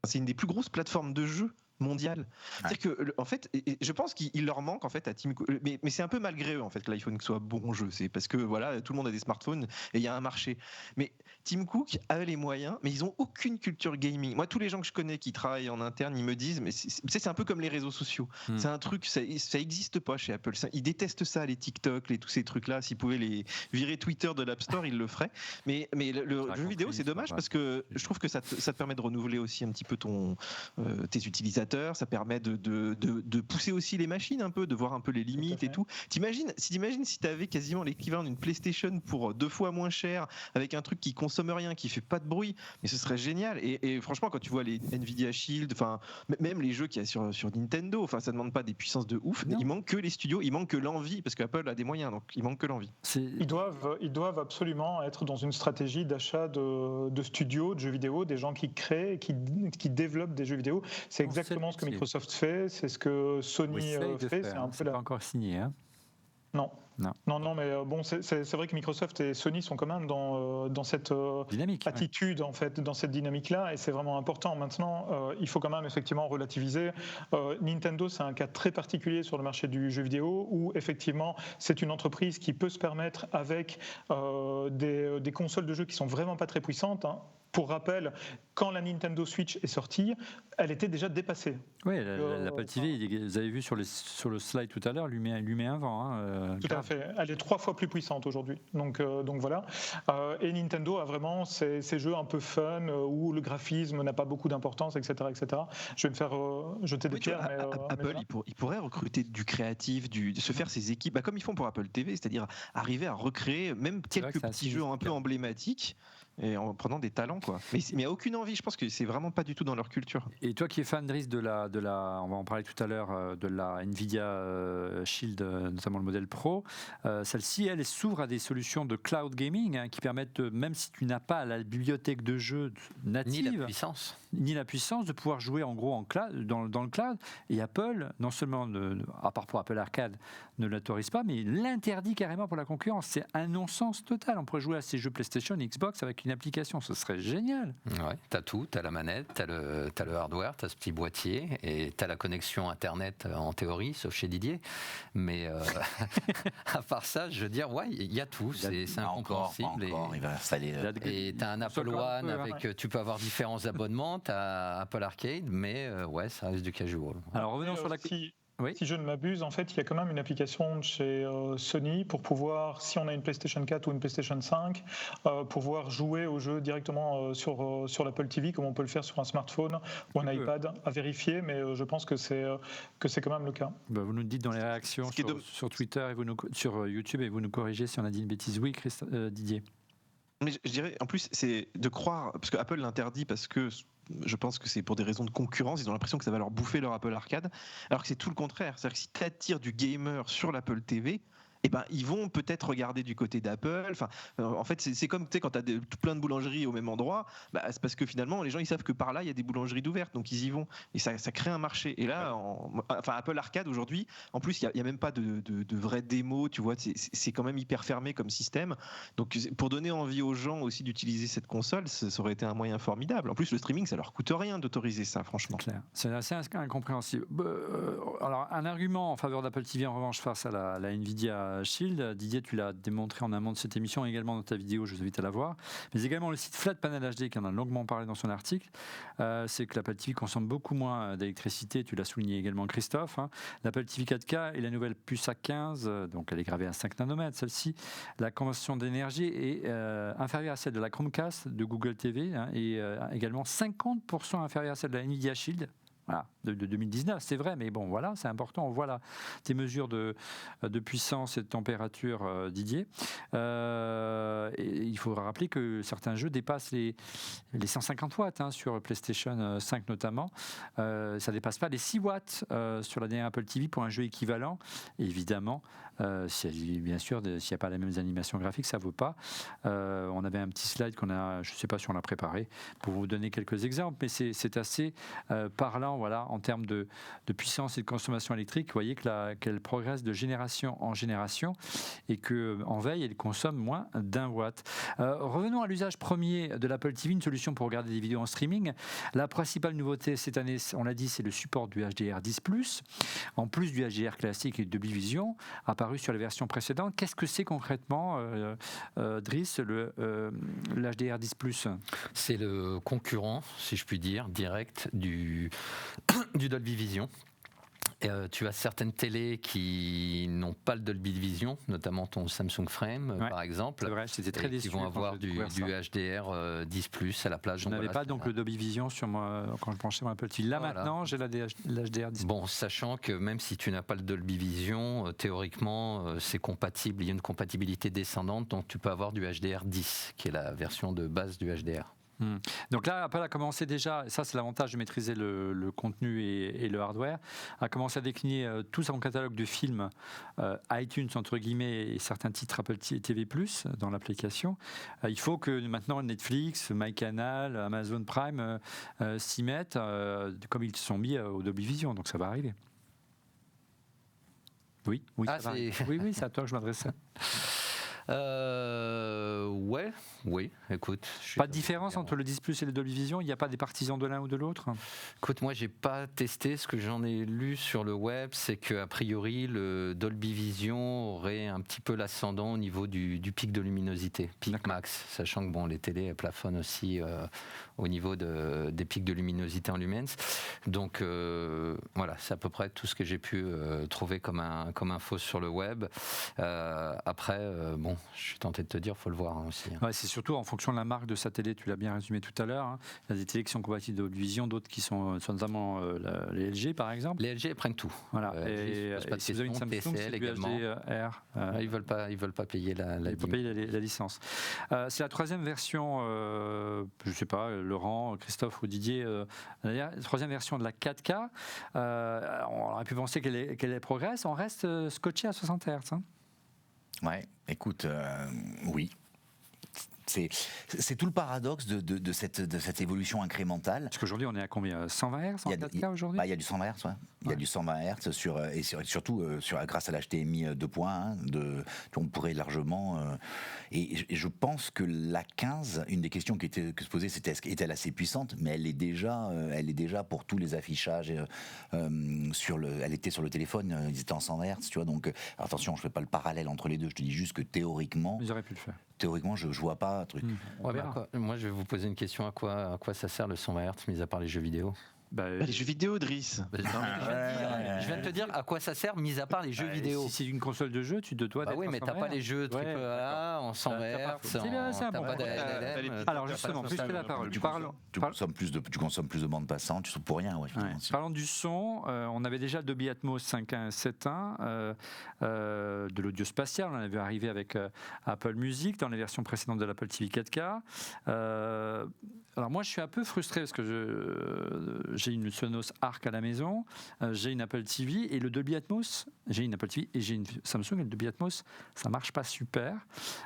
Speaker 5: c'est une des plus grosses plateformes de jeux mondiale. C'est-à-dire que, en fait, je pense qu'il leur manque en fait à Tim Cook, mais c'est un peu malgré eux en fait que l'iPhone soit bon jeu. C'est parce que voilà, tout le monde a des smartphones et il y a un marché. Mais Tim Cook a les moyens, mais ils ont aucune culture gaming. Moi, tous les gens que je connais qui travaillent en interne, ils me disent, mais c'est un peu comme les réseaux sociaux. C'est un truc, ça existe pas chez Apple. Ils détestent ça, les TikTok, tous ces trucs-là. S'ils pouvaient les virer Twitter de l'App Store, ils le feraient. Mais le jeu vidéo, c'est dommage parce que je trouve que ça te permet de renouveler aussi un petit peu tes utilisateurs. Ça permet de pousser aussi les machines un peu, de voir un peu les limites et tout. T'imagines si t'avais quasiment l'équivalent d'une PlayStation pour 2 fois moins cher, avec un truc qui consomme rien, qui fait pas de bruit, mais ce serait génial. Et franchement, quand tu vois les Nvidia Shield, enfin même les jeux qu'il y a sur Nintendo, enfin ça demande pas des puissances de ouf. Il manque que les studios, il manque que l'envie, parce qu'Apple a des moyens, donc il manque que l'envie.
Speaker 4: Ils doivent absolument être dans une stratégie d'achat de studios, de jeux vidéo, des gens qui créent et qui développent des jeux vidéo. C'est exactement ce que Microsoft fait, c'est ce que Sony fait.
Speaker 1: C'est un peu pas encore signé. Hein.
Speaker 4: Non, mais bon, c'est vrai que Microsoft et Sony sont quand même dans cette attitude, en fait, dans cette dynamique-là, et c'est vraiment important. Maintenant, il faut quand même effectivement relativiser. Nintendo, c'est un cas très particulier sur le marché du jeu vidéo, où effectivement, c'est une entreprise qui peut se permettre, avec des consoles de jeux qui sont vraiment pas très puissantes. Pour rappel, quand la Nintendo Switch est sortie, elle était déjà dépassée.
Speaker 1: Oui, l'Apple TV, vous avez vu sur le slide tout à l'heure, lui met un vent.
Speaker 4: Tout à fait. Elle est 3 fois plus puissante aujourd'hui. Donc voilà. Et Nintendo a vraiment ces jeux un peu fun, où le graphisme n'a pas beaucoup d'importance, etc. Je vais me faire jeter des pierres.
Speaker 5: Apple, il pourrait recruter du créatif, se faire ses équipes, comme ils font pour Apple TV, c'est-à-dire arriver à recréer même quelques petits jeux un peu emblématiques, et en prenant des talents, quoi. Mais il n'y a aucune envie, je pense que c'est vraiment pas du tout dans leur culture.
Speaker 1: Et toi qui es fan, Driss, de la, on va en parler tout à l'heure, de la Nvidia Shield, notamment le modèle Pro, celle-ci, elle s'ouvre à des solutions de cloud gaming qui permettent, même si tu n'as pas la bibliothèque de jeux native, ni la puissance de pouvoir jouer en gros dans le cloud. Et Apple, non seulement, à part pour Apple Arcade, ne l'autorise pas, mais l'interdit carrément pour la concurrence. C'est un non-sens total. On pourrait jouer à ces jeux PlayStation et Xbox avec une application, ce serait génial.
Speaker 3: Ouais, t'as tout, t'as la manette, t'as le hardware, t'as ce petit boîtier et t'as la connexion internet en théorie, sauf chez Didier. Mais à part ça, je veux dire, ouais, il y a tout, c'est incompréhensible.
Speaker 2: Il va installer.
Speaker 3: Et t'as un Apple One avec, tu peux avoir différents abonnements, t'as Apple Arcade, mais ouais, ça reste du casual.
Speaker 1: Alors revenons sur la.
Speaker 4: Oui. Si je ne m'abuse, en fait, il y a quand même une application de chez Sony pour pouvoir, si on a une PlayStation 4 ou une PlayStation 5, pouvoir jouer au jeu directement sur l'Apple TV, comme on peut le faire sur un smartphone ou un iPad, à vérifier, mais je pense que c'est quand même le cas.
Speaker 1: Vous nous dites dans les réactions sur Twitter et sur YouTube, et vous nous corrigez si on a dit une bêtise. Oui, Didier.
Speaker 5: Mais je dirais, en plus, c'est de croire, parce que Apple l'interdit parce que je pense que c'est pour des raisons de concurrence, ils ont l'impression que ça va leur bouffer leur Apple Arcade, alors que c'est tout le contraire. C'est-à-dire que si tu attires du gamer sur l'Apple TV, eh ben, ils vont peut-être regarder du côté d'Apple. Enfin, en fait, c'est comme quand tu as plein de boulangeries au même endroit, bah, c'est parce que finalement, les gens ils savent que par là, il y a des boulangeries d'ouvertes, donc ils y vont. Et ça crée un marché. Et là, Apple Arcade aujourd'hui, en plus, il n'y a même pas de vraie démo, tu vois, c'est quand même hyper fermé comme système. Donc, pour donner envie aux gens aussi d'utiliser cette console, ça aurait été un moyen formidable. En plus, le streaming, ça leur coûte rien d'autoriser ça, franchement.
Speaker 1: C'est assez incompréhensible. Alors, un argument en faveur d'Apple TV, en revanche, face à la Nvidia Shield, Didier, tu l'as démontré en amont de cette émission, également dans ta vidéo, je vous invite à la voir, mais également le site Flat Panel HD qui en a longuement parlé dans son article, c'est que l'Apple TV consomme beaucoup moins d'électricité, tu l'as souligné également Christophe, hein. L'Apple TV 4K et la nouvelle puce A15, donc elle est gravée à 5 nanomètres, celle-ci, la consommation d'énergie est inférieure à celle de la Chromecast de Google TV, hein, et également 50% inférieure à celle de la Nvidia Shield. Voilà, de 2019, c'est vrai, mais bon, voilà, c'est important. Voilà tes mesures de puissance et de température, Didier. Et il faudra rappeler que certains jeux dépassent les 150 watts, hein, sur PlayStation 5 notamment. Ça ne dépasse pas les 6 watts sur la dernière Apple TV pour un jeu équivalent. Et évidemment, bien sûr, s'il n'y a pas les mêmes animations graphiques, ça ne vaut pas. On avait un petit slide qu'on a, je ne sais pas si on l'a préparé, pour vous donner quelques exemples, mais c'est assez parlant. Voilà, en termes de puissance et de consommation électrique, vous voyez qu'elle progresse de génération en génération et qu'en veille, elle consomme moins d'1 watt. Revenons à l'usage premier de l'Apple TV, une solution pour regarder des vidéos en streaming. La principale nouveauté cette année, on l'a dit, c'est le support du HDR10+, en plus du HDR classique et de Dolby Vision, apparu sur les versions précédentes. Qu'est-ce que c'est concrètement, Driss, le HDR10+?
Speaker 3: C'est le concurrent, si je puis dire, direct du Dolby Vision. Tu as certaines télés qui n'ont pas le Dolby Vision, notamment ton Samsung Frame, par exemple.
Speaker 1: C'est vrai, j'étais très déçu.
Speaker 3: Qui vont avoir du HDR 10+ à la place.
Speaker 1: Je n'avais pas donc le Dolby Vision sur moi quand je branchais mon Apple TV. Là, maintenant, j'ai l'HDR 10+.
Speaker 3: Bon, sachant que même si tu n'as pas le Dolby Vision, théoriquement, c'est compatible. Il y a une compatibilité descendante, donc tu peux avoir du HDR 10, qui est la version de base du HDR.
Speaker 1: Donc là, Apple a commencé déjà, et ça c'est l'avantage de maîtriser le contenu et le hardware, a commencé à décliner tout son catalogue de films, iTunes entre guillemets, et certains titres Apple TV+, dans l'application. Il faut que maintenant Netflix, MyCanal, Amazon Prime s'y mettent, comme ils se sont mis au Dolby Vision, donc ça va arriver. Oui, c'est à toi que je m'adresse.
Speaker 3: Oui, écoute.
Speaker 1: Pas de différence entre le 10+ et le Dolby Vision? Il n'y a pas des partisans de l'un ou de l'autre?
Speaker 3: Écoute, moi, j'ai pas testé. Ce que j'en ai lu sur le web, c'est qu'a priori, le Dolby Vision aurait un petit peu l'ascendant au niveau du pic de luminosité, pic max, sachant que bon, les télés plafonnent aussi au niveau des pics de luminosité en lumens. Donc voilà, c'est à peu près tout ce que j'ai pu trouver comme info sur le web. Après, bon, je suis tenté de te dire, faut le voir aussi.
Speaker 1: Ouais, c'est surtout en fonction de la marque de sa télé, tu l'as bien résumé tout à l'heure. Hein. Il y a des télés qui sont compatibles Dolby Vision, d'autres qui sont notamment les LG par exemple.
Speaker 3: Les LG prennent tout.
Speaker 1: Voilà. Et si vous avez une Samsung, c'est du HDR.
Speaker 3: Ils veulent pas payer
Speaker 1: la licence. C'est la troisième version, je ne sais pas, Laurent, Christophe ou Didier, la troisième version de la 4K. On aurait pu penser qu'elle progresse. On reste scotché à 60 Hz. Hein.
Speaker 2: Ouais, écoute, oui. C'est tout le paradoxe de cette évolution incrémentale.
Speaker 1: Parce qu'aujourd'hui, on est à combien? 120 Hz en 4K aujourd'hui?
Speaker 2: Il y a du 120 Hz, ouais. Il y a du 120 Hz surtout grâce à l'HDMI 2.1, on pourrait largement. Et je pense que la 15, une des questions que se posait, c'était est-elle assez puissante? Mais elle est déjà pour tous les affichages. Elle était sur le téléphone, ils étaient en 120 Hz, tu vois. Donc attention, je fais pas le parallèle entre les deux. Je te dis juste que théoriquement,
Speaker 1: ils auraient pu le faire.
Speaker 2: Théoriquement, je vois pas un truc.
Speaker 3: Ouais, moi, je vais vous poser une question. À quoi ça sert le 120 Hz, mis à part les jeux vidéo?
Speaker 5: Les jeux vidéo, Driss.
Speaker 3: Je viens de te dire à quoi ça sert, mis à part les jeux vidéo.
Speaker 1: Si c'est une console de jeu, tu te dois d'être.
Speaker 3: Oui, mais t'as pas les jeux on s'enverse.
Speaker 1: C'est bien, c'est un bon point. Alors justement, puisque la parole,
Speaker 2: tu consommes plus de bande passante, tu trouves pour rien.
Speaker 1: Parlons du son, on avait déjà le Dolby Atmos 5.1 et 7.1, de l'audio spatial, on en avait arrivé avec Apple Music dans les versions précédentes de l'Apple TV 4K. Alors moi je suis un peu frustré parce que j'ai une Sonos Arc à la maison, j'ai une Apple TV et le Dolby Atmos, j'ai une Apple TV et j'ai une Samsung et le Dolby Atmos, ça marche pas super.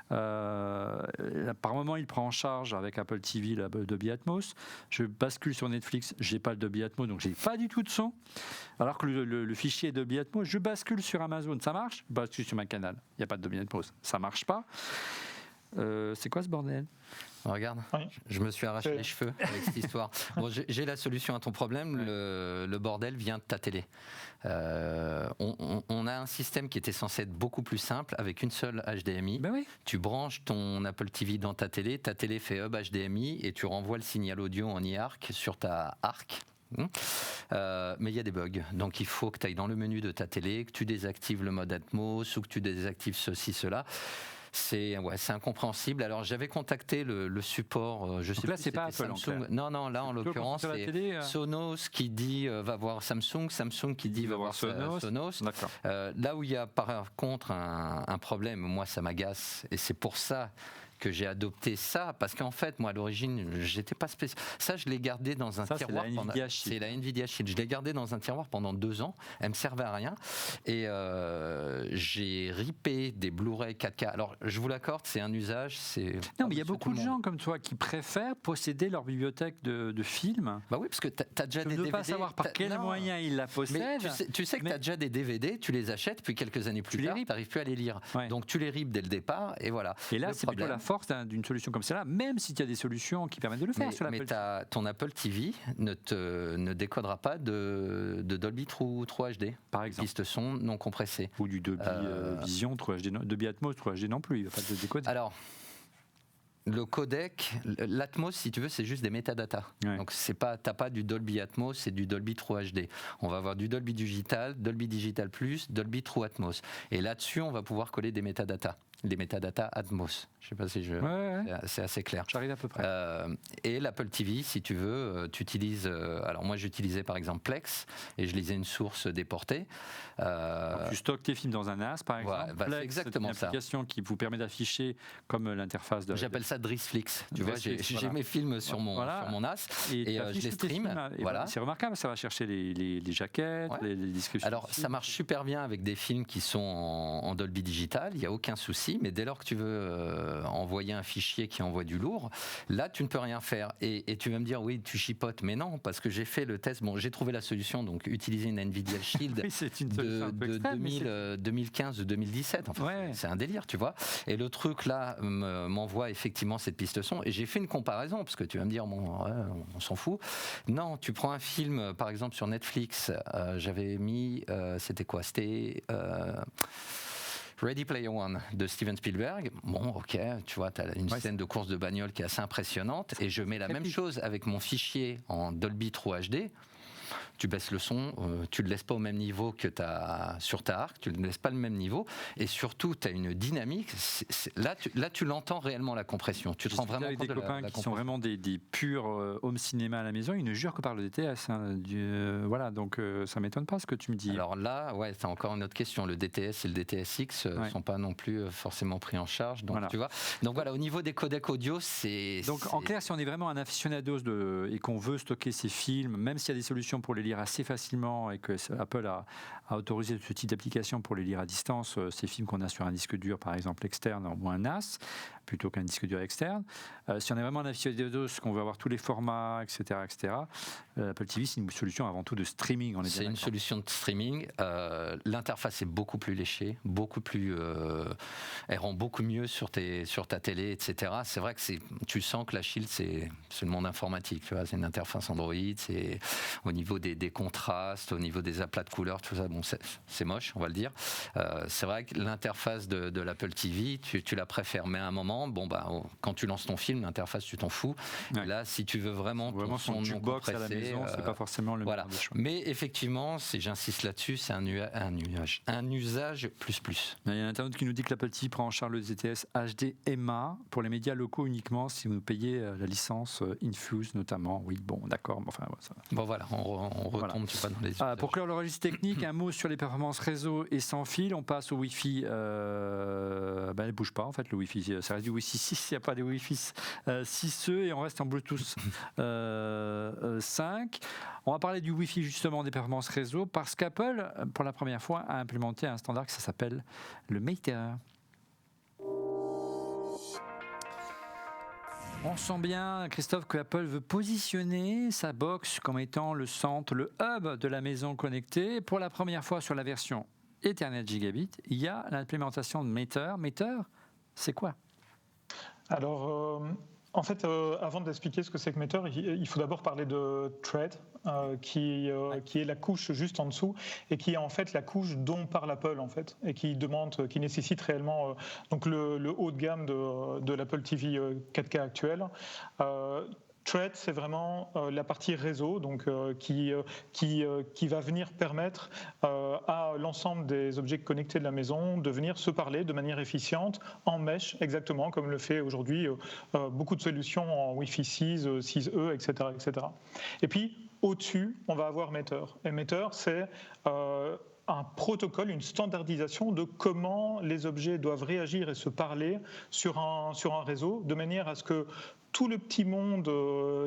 Speaker 1: Par moment il prend en charge avec Apple TV le Dolby Atmos, je bascule sur Netflix, j'ai pas le Dolby Atmos donc j'ai pas du tout de son, alors que le fichier Dolby Atmos, je bascule sur Amazon, ça marche, je bascule sur ma canal, il n'y a pas de Dolby Atmos, ça marche pas. C'est quoi ce bordel ?
Speaker 3: Regarde, je me suis arraché les cheveux avec cette histoire. Bon, j'ai la solution à ton problème. Le bordel vient de ta télé. On a un système qui était censé être beaucoup plus simple avec une seule HDMI.
Speaker 1: Ben oui.
Speaker 3: Tu branches ton Apple TV dans ta télé fait hub HDMI et tu renvoies le signal audio en iARC sur ta ARC. Mais il y a des bugs, donc il faut que tu ailles dans le menu de ta télé, que tu désactives le mode Atmos ou que tu désactives ceci, cela. C'est incompréhensible. Alors j'avais contacté le support. Je sais
Speaker 1: donc là
Speaker 3: plus,
Speaker 1: c'est pas Apple.
Speaker 3: Samsung. Non, là en l'occurrence c'est Sonos qui dit va voir Samsung qui dit va voir Sonos.
Speaker 1: D'accord.
Speaker 3: Là où il y a par contre un problème, moi ça m'agace et c'est pour ça que j'ai adopté ça, parce qu'en fait, moi, à l'origine, j'étais pas spécial. Ça, je l'ai gardé dans un tiroir. C'est la Nvidia Shield. Je l'ai gardé dans un tiroir pendant 2 ans. Elle me servait à rien. Et j'ai ripé des Blu-ray 4K. Alors, je vous l'accorde, c'est un usage.
Speaker 1: Non, mais il y a beaucoup de gens comme toi qui préfèrent posséder leur bibliothèque de films.
Speaker 3: Bah oui, parce que t'as déjà des DVD.
Speaker 1: Je ne veux pas savoir par quel moyen ils la possèdent.
Speaker 3: Tu sais que t'as déjà des DVD, tu les achètes, puis quelques années plus tard, t'arrives plus à les lire.
Speaker 1: Ouais.
Speaker 3: Donc, tu les ripes dès le départ, et voilà.
Speaker 1: Et là, c'est plutôt la force d'une solution comme celle-là, même s'il y a des solutions qui permettent de le faire sur l'Apple TV.
Speaker 3: Ton Apple TV ne décodera pas de Dolby True HD,
Speaker 1: par exemple.
Speaker 3: Piste son non compressée.
Speaker 1: Ou du Dolby Vision True HD, Dolby Atmos True HD non plus, il ne va pas te décoder.
Speaker 3: Alors, le codec, l'Atmos, si tu veux, c'est juste des métadatas. Ouais. Donc, t'as pas du Dolby Atmos, c'est du Dolby True HD. On va avoir du Dolby Digital, Dolby Digital Plus, Dolby True Atmos. Et là-dessus, on va pouvoir coller des métadatas. Des métadatas Atmos. Je ne sais pas si c'est assez clair.
Speaker 1: J'arrive à peu près.
Speaker 3: Et l'Apple TV, si tu veux, tu utilises... alors moi, j'utilisais par exemple Plex et je lisais une source déportée.
Speaker 1: Donc tu stockes tes films dans un NAS, par exemple.
Speaker 3: Plex, c'est exactement
Speaker 1: c'est une application qui vous permet d'afficher comme l'interface de...
Speaker 3: J'appelle ça Drissflix. Tu vois, j'ai mes films sur mon NAS et je les stream.
Speaker 1: Voilà. C'est remarquable, ça va chercher les jaquettes, les descriptions.
Speaker 3: Alors, ça marche super bien avec des films qui sont en Dolby Digital, il n'y a aucun souci, mais dès lors que tu veux envoyer un fichier qui envoie du lourd, là, tu ne peux rien faire. Et tu vas me dire, oui, tu chipotes, mais non, parce que j'ai fait le test. Bon, j'ai trouvé la solution, donc utiliser une Nvidia Shield de 2015 ou 2017. Enfin, c'est un délire, tu vois. Et le truc, là, m'envoie effectivement cette piste son. Et j'ai fait une comparaison, parce que tu vas me dire, bon, on s'en fout. Non, tu prends un film, par exemple, sur Netflix, j'avais mis, c'était quoi ? C'était... Ready Player One de Steven Spielberg. Bon, ok, tu vois, tu as une scène de course de bagnole qui est assez impressionnante et je mets la même chose avec mon fichier en Dolby True HD. Tu baisses le son, tu ne le laisses pas au même niveau que sur ta ARC, tu ne laisses pas le même niveau, et surtout, tu as une dynamique. Là, tu l'entends réellement, la compression. Tu te rends vraiment compte de la compression. Avec des copains
Speaker 1: qui sont vraiment des purs home cinéma à la maison, ils ne jurent que par le DTS. Voilà, donc ça ne m'étonne pas ce que tu me dis.
Speaker 3: Alors là, c'est encore une autre question. Le DTS et le DTSX ne sont pas non plus forcément pris en charge. Donc, tu vois. Donc voilà, au niveau des codecs audio, c'est...
Speaker 1: Donc en clair, si on est vraiment un aficionados et qu'on veut stocker ses films, même s'il y a des solutions pour les lire assez facilement et que Apple a autorisé ce type d'application pour les lire à distance, ces films qu'on a sur un disque dur par exemple externe ou un NAS plutôt qu'un disque dur externe. Si on est vraiment un aficionado, qu'on veut avoir tous les formats, etc., Apple TV c'est une solution avant tout de streaming.
Speaker 3: C'est une solution de streaming. L'interface est beaucoup plus léchée, beaucoup plus, elle rend beaucoup mieux sur ta télé, etc. C'est vrai que tu sens que la Shield c'est le monde informatique. Tu vois, c'est une interface Android, c'est au niveau des contrastes, au niveau des aplats de couleurs, tout ça. Bon, c'est moche, on va le dire. C'est vrai que l'interface de l'Apple TV, tu la préfères, mais à un moment, quand tu lances ton film, l'interface, tu t'en fous. Ouais. Là, si tu veux vraiment
Speaker 1: son jukebox à la maison, c'est pas forcément le
Speaker 3: voilà.
Speaker 1: meilleur des choix.
Speaker 3: Mais effectivement, j'insiste là-dessus, c'est un usage plus.
Speaker 1: Il y a un internaute qui nous dit que l'Apple TV prend en charge le DTS HD EMA pour les médias locaux uniquement si vous payez la licence Infuse notamment. Oui, bon, d'accord. Enfin, ça...
Speaker 3: Bon voilà, on retombe tu vois, dans les usages.
Speaker 1: Pour clore le registre technique, un mot sur les performances réseau et sans fil. On passe au Wi-Fi. Elle ne bouge pas en fait, le Wi-Fi. Ça reste du Wi-Fi 6, il n'y a pas des Wi-Fi 6E et on reste en Bluetooth 5. On va parler du Wi-Fi justement des performances réseau parce qu'Apple, pour la première fois, a implémenté un standard qui s'appelle le Matter. On sent bien, Christophe, que Apple veut positionner sa box comme étant le centre, le hub de la maison connectée. Pour la première fois sur la version Ethernet Gigabit, il y a l'implémentation de Matter. Matter, c'est quoi ?
Speaker 4: Alors, en fait, avant d'expliquer ce que c'est que Matter, il faut d'abord parler de Thread, qui est la couche juste en dessous et qui est en fait la couche dont parle Apple en fait et qui nécessite réellement donc le haut de gamme de l'Apple TV 4K actuel. Thread, c'est vraiment la partie réseau, donc qui va venir permettre à l'ensemble des objets connectés de la maison de venir se parler de manière efficiente en mesh, exactement comme le fait aujourd'hui beaucoup de solutions en Wi-Fi 6, 6E, etc., etc. Et puis au-dessus, on va avoir Matter. Et Matter, c'est un protocole, une standardisation de comment les objets doivent réagir et se parler sur un réseau, de manière à ce que tout le petit monde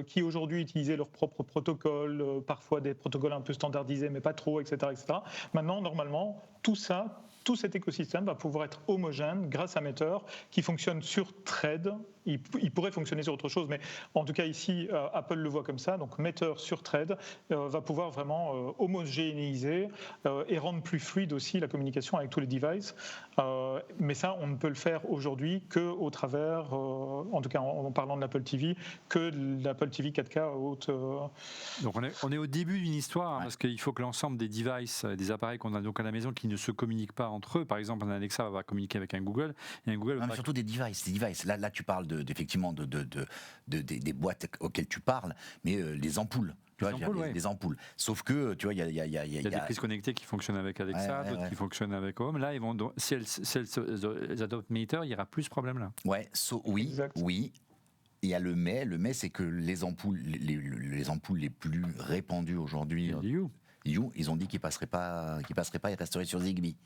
Speaker 4: qui aujourd'hui utilisait leur propre protocole, parfois des protocoles un peu standardisés, mais pas trop, etc., etc. Maintenant, normalement, tout cet écosystème va pouvoir être homogène grâce à Matter, qui fonctionne sur Thread. Il pourrait fonctionner sur autre chose, mais en tout cas ici, Apple le voit comme ça. Donc Matter sur Thread va pouvoir vraiment homogénéiser et rendre plus fluide aussi la communication avec tous les devices. Mais ça, on ne peut le faire aujourd'hui qu'au travers, en tout cas en parlant de l'Apple TV, que de l'Apple TV 4K haute.
Speaker 1: Donc on est au début d'une histoire, parce qu'il faut que l'ensemble des devices, des appareils qu'on a donc à la maison qui ne se communiquent pas entre eux, par exemple un Alexa va communiquer avec un Google, et un Google...
Speaker 2: Non, mais surtout des devices. Là tu parles effectivement des boîtes auxquelles tu parles, mais les ampoules. Tu vois, des ampoules. Sauf que, tu vois, il y a
Speaker 1: des prises connectées qui fonctionnent avec Alexa, d'autres qui fonctionnent avec Home. Là, si elles adoptent Matter, il y aura plus ce problème-là.
Speaker 2: Ouais, oui. Il y a le mais c'est que les ampoules les plus répandues aujourd'hui, ils ont dit qu'ils passeraient pas, ils resteraient sur Zigbee.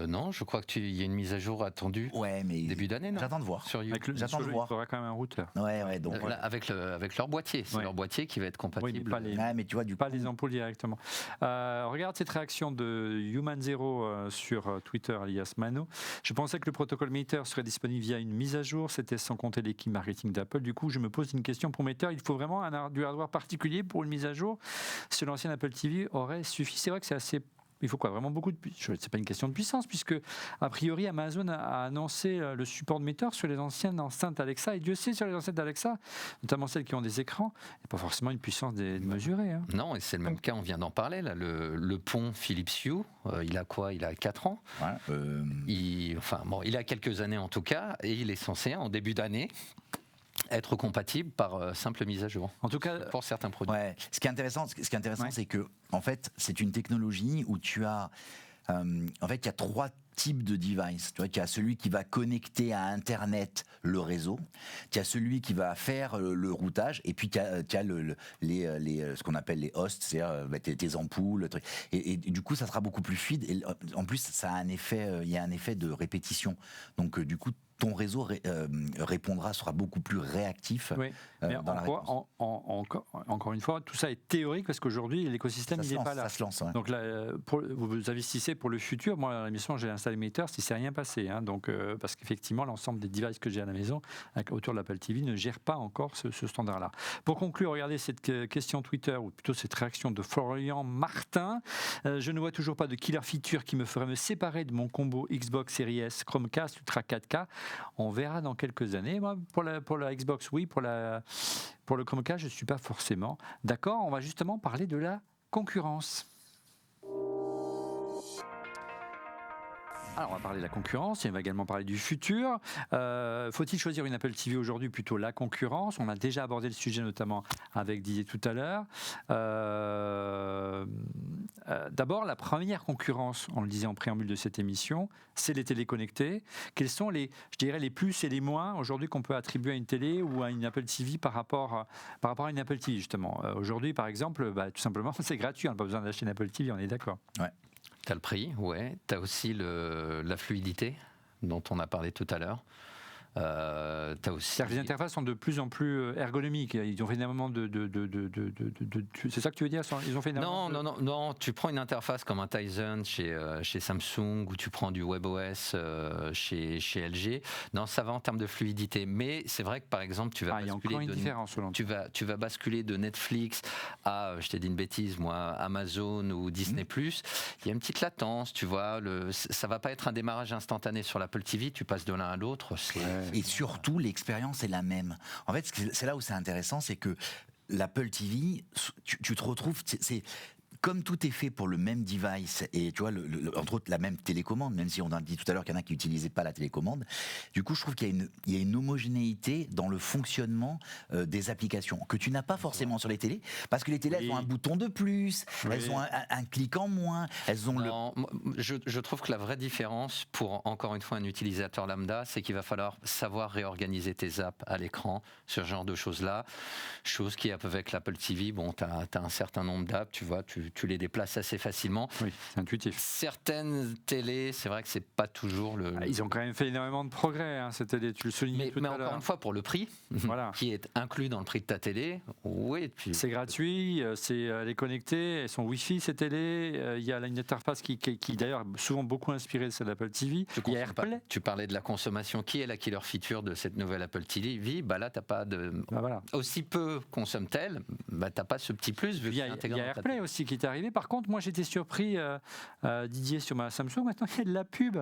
Speaker 3: Non, je crois qu'il y a une mise à jour attendue début d'année, non ?
Speaker 2: J'attends de voir.
Speaker 1: J'attends de voir. Il faudra quand même un routeur.
Speaker 2: Donc,
Speaker 3: avec leur boîtier. C'est leur boîtier qui va être compatible.
Speaker 1: Mais tu vois, pas les ampoules directement. Regarde cette réaction de Human Zero sur Twitter, alias Mano. Je pensais que le protocole Matter serait disponible via une mise à jour. C'était sans compter l'équipe marketing d'Apple. Du coup, je me pose une question pour Matter. Il faut vraiment du hardware particulier pour une mise à jour. Si l'ancien Apple TV aurait suffi. C'est vrai que c'est assez... Il faut quoi ? Vraiment beaucoup de puissance. C'est pas une question de puissance, puisque a priori Amazon a annoncé le support de Matter sur les anciennes enceintes Alexa. Et Dieu sait, sur les enceintes Alexa, notamment celles qui ont des écrans, il n'y a pas forcément une puissance démesurée. Hein.
Speaker 3: Non, et c'est le même cas, on vient d'en parler, là, le pont Philips Hue, il a quoi ? Il a 4 ans. Il a quelques années en tout cas, et il est censé, en début d'année, être compatible par simple mise à jour. En tout cas, pour certains produits.
Speaker 2: Ouais. Ce qui est intéressant, c'est que, en fait, c'est une technologie où tu as, en fait, il y a 3 types de devices. Tu vois, il y a celui qui va connecter à Internet le réseau, il y a celui qui va faire le routage, et puis il y a ce qu'on appelle les hosts, c'est-à-dire tes ampoules, truc. Et du coup, ça sera beaucoup plus fluide. Et en plus, ça a un effet, il y a un effet de répétition. Donc, du coup, ton réseau sera beaucoup plus réactif.
Speaker 1: Oui, mais encore une fois, tout ça est théorique parce qu'aujourd'hui, l'écosystème n'est pas là.
Speaker 2: Ça se lance. Ouais.
Speaker 1: Donc là, vous investissez pour le futur. Moi, à la maison, j'ai installé Matter, si c'est rien passé. Hein, donc, parce qu'effectivement, l'ensemble des devices que j'ai à la maison, autour de l'Apple TV, ne gère pas encore ce standard-là. Pour conclure, regardez cette question Twitter, ou plutôt cette réaction de Florian Martin. Je ne vois toujours pas de killer feature qui me ferait me séparer de mon combo Xbox Series S, Chromecast, Ultra 4K. On verra dans quelques années. Moi, pour la Xbox, oui. Pour le Chromecast, je ne suis pas forcément d'accord. On va justement parler de la concurrence. Alors, on va parler de la concurrence et on va également parler du futur. Faut-il choisir une Apple TV aujourd'hui, plutôt la concurrence? On a déjà abordé le sujet notamment avec Didier tout à l'heure. D'abord, la première concurrence, on le disait en préambule de cette émission, c'est les téléconnectés. Quels sont les plus et les moins aujourd'hui qu'on peut attribuer à une télé ou à une Apple TV par rapport à une Apple TV justement? Aujourd'hui, par exemple, tout simplement, c'est gratuit, on n'a pas besoin d'acheter une Apple TV, on est d'accord.
Speaker 2: Ouais.
Speaker 3: Tu as le prix, ouais. Tu as aussi la fluidité dont on a parlé tout à l'heure.
Speaker 1: Les interfaces sont de plus en plus ergonomiques. Ils ont fait énormément c'est ça que tu veux dire? Ils ont fait
Speaker 3: Non. Tu prends une interface comme un Tizen chez Samsung ou tu prends du WebOS chez LG. Non, ça va en termes de fluidité. Mais c'est vrai que par exemple, tu vas basculer.
Speaker 1: Il y a encore une différence selon toi.
Speaker 3: Tu vas basculer de Netflix à, je t'ai dit une bêtise, moi, Amazon ou Disney+. Il y a une petite latence, tu vois. Ça va pas être un démarrage instantané sur l'Apple TV. Tu passes de l'un à l'autre.
Speaker 2: Et surtout, l'expérience est la même. En fait, c'est là où c'est intéressant, c'est que l'Apple TV, tu te retrouves, c'est comme tout est fait pour le même device et tu vois, entre autres la même télécommande, même si on a dit tout à l'heure qu'il y en a qui n'utilisaient pas la télécommande, du coup je trouve qu'il y a une homogénéité dans le fonctionnement des applications que tu n'as pas forcément sur les télés, parce que les télés elles ont un bouton de plus, elles ont un clic en moins, elles ont
Speaker 3: je trouve que la vraie différence pour encore une fois un utilisateur lambda, c'est qu'il va falloir savoir réorganiser tes apps à l'écran, ce genre de choses-là, choses qui avec l'Apple TV, bon tu as un certain nombre d'apps, tu vois, tu les déplaces assez facilement.
Speaker 1: Oui, c'est intuitif.
Speaker 3: Certaines télés, c'est vrai que c'est pas toujours
Speaker 1: Ils ont quand même fait énormément de progrès, hein, cette télé, tu le soulignais tout à l'heure.
Speaker 3: Mais encore une fois, pour le prix, qui est inclus dans le prix de ta télé, oui.
Speaker 1: C'est gratuit, elle est connectée, elles sont Wi-Fi ces télés, il y a une interface qui d'ailleurs souvent beaucoup inspirée de celle d'Apple TV. Il y a AirPlay.
Speaker 3: Tu parlais de la consommation, qui est la killer feature de cette nouvelle Apple TV? Là, t'as pas de...
Speaker 1: voilà.
Speaker 3: Aussi peu consomme-t-elle, t'as pas ce petit plus vu que c'est intégré.
Speaker 1: Il y a AirPlay aussi qui est arrivé. Par contre, moi j'étais surpris, Didier, sur ma Samsung, maintenant il y a de la pub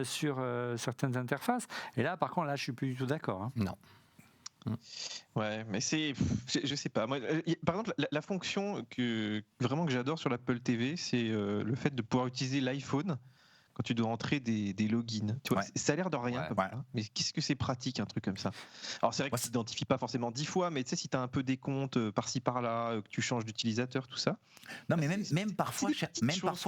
Speaker 1: sur certaines interfaces. Et là, par contre, je suis plus du tout d'accord. Hein.
Speaker 3: Non.
Speaker 5: Ouais, mais je sais pas. Moi, par exemple, la fonction que j'adore sur l'Apple TV, c'est le fait de pouvoir utiliser l'iPhone quand tu dois entrer des logins. Tu vois, ça a l'air de rien, mais qu'est-ce que c'est pratique un truc comme ça. Alors c'est vrai que tu t'identifies pas forcément 10 fois, mais tu sais, si tu as un peu des comptes par-ci par-là, que tu changes d'utilisateur, tout ça.
Speaker 2: Non, mais même parfois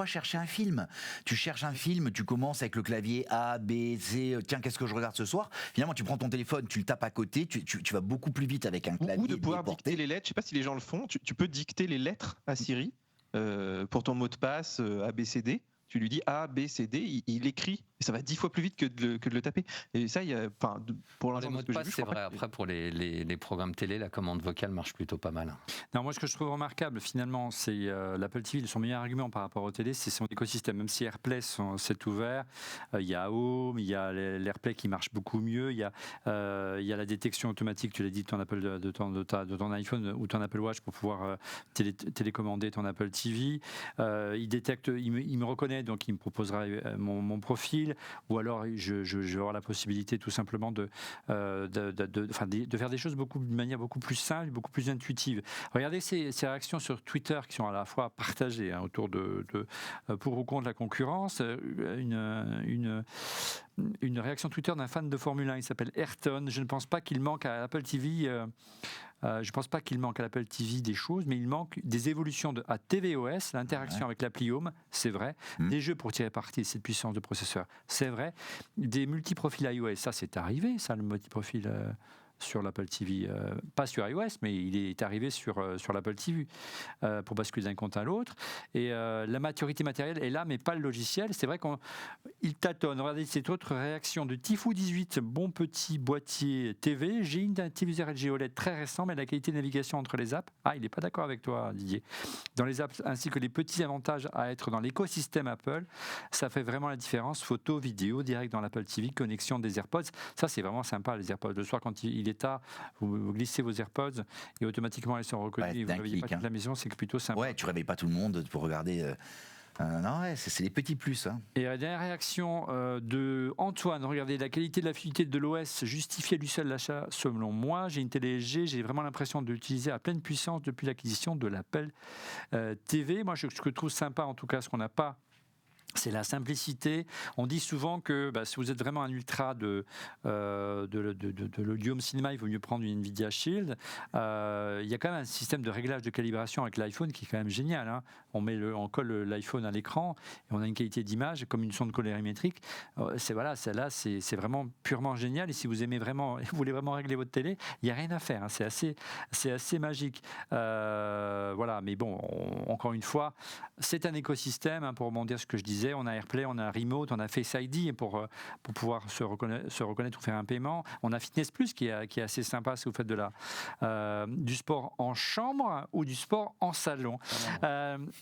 Speaker 2: chercher un film. Tu cherches un film, tu commences avec le clavier A, B, C, tiens, qu'est-ce que je regarde ce soir? Finalement, tu prends ton téléphone, tu le tapes à côté, tu vas beaucoup plus vite avec un clavier.
Speaker 5: Ou de pouvoir dicter les lettres, je sais pas si les gens le font, tu peux dicter les lettres à Siri pour ton mot de passe ABCD. Tu lui dis A, B, C, D, il écrit, et ça va 10 fois plus vite que de le taper. Et ça, pour l'instant,
Speaker 3: les mots de passe, c'est vrai. Après, pour les programmes télé, la commande vocale marche plutôt pas mal.
Speaker 1: Non, moi, ce que je trouve remarquable, finalement, c'est l'Apple TV, son meilleur argument par rapport aux télé, c'est son écosystème. Même si AirPlay s'est ouvert, il y a Home, il y a l'AirPlay qui marche beaucoup mieux, il y a la détection automatique, tu l'as dit, de ton iPhone ou ton Apple Watch pour pouvoir télécommander ton Apple TV. Il détecte, il me reconnaît, donc il me proposera mon profil, ou alors je vais avoir la possibilité tout simplement de faire des choses de manière beaucoup plus simple, beaucoup plus intuitive. Regardez ces réactions sur Twitter qui sont à la fois partagées autour de pour ou contre la concurrence. Une réaction Twitter d'un fan de Formule 1, il s'appelle Ayrton. Je ne pense pas qu'il manque à l'Apple TV. Je pense pas qu'il manque à l'Apple TV des choses, mais il manque des évolutions à tvOS, l'interaction avec l'appli Home, c'est vrai. Des jeux pour tirer parti de cette puissance de processeur, c'est vrai. Des multiprofils iOS, ça c'est arrivé, ça le multiprofil sur l'Apple TV, pas sur iOS, mais il est arrivé sur l'Apple TV pour basculer d'un compte à l'autre. Et la maturité matérielle est là, mais pas le logiciel. C'est vrai qu'il tâtonne. Regardez cette autre réaction de Tifou18, bon petit boîtier TV. J'ai un téléviseur LG OLED très récent, mais la qualité de navigation entre les apps, il n'est pas d'accord avec toi, Didier. Dans les apps, ainsi que les petits avantages à être dans l'écosystème Apple, ça fait vraiment la différence. Photo, vidéo, direct dans l'Apple TV, connexion des AirPods. Ça, c'est vraiment sympa, les AirPods. Le soir, quand il est tard, vous glissez vos AirPods et automatiquement elles sont reconnues. Vous ne réveillez pas toute la maison, c'est plutôt sympa.
Speaker 2: Ouais, tu réveilles pas tout le monde pour regarder. Non, c'est les petits plus. Hein.
Speaker 1: Et la dernière réaction de Antoine, regardez, la qualité de la fluidité de l'OS justifiait lui seul l'achat selon moi. J'ai une télé LG, j'ai vraiment l'impression de l'utiliser à pleine puissance depuis l'acquisition de l'Apple TV. Moi, ce que je trouve sympa, en tout cas, ce qu'on n'a pas C'est la simplicité. On dit souvent que si vous êtes vraiment un ultra de l'audio cinéma, il vaut mieux prendre une Nvidia Shield. Il y a quand même un système de réglage de calibration avec l'iPhone qui est quand même génial. Hein. On colle l'iPhone à l'écran et on a une qualité d'image comme une sonde colorimétrique. Celle-là, c'est vraiment purement génial. Et si vous voulez vraiment régler votre télé, il n'y a rien à faire. Hein. C'est assez magique. Mais bon, encore une fois, c'est un écosystème, hein, pour rebondir sur ce que je disais. On a AirPlay, on a Remote, on a Face ID pour pouvoir se reconnaître ou faire un paiement. On a Fitness Plus qui est assez sympa si vous faites du sport en chambre ou du sport en salon.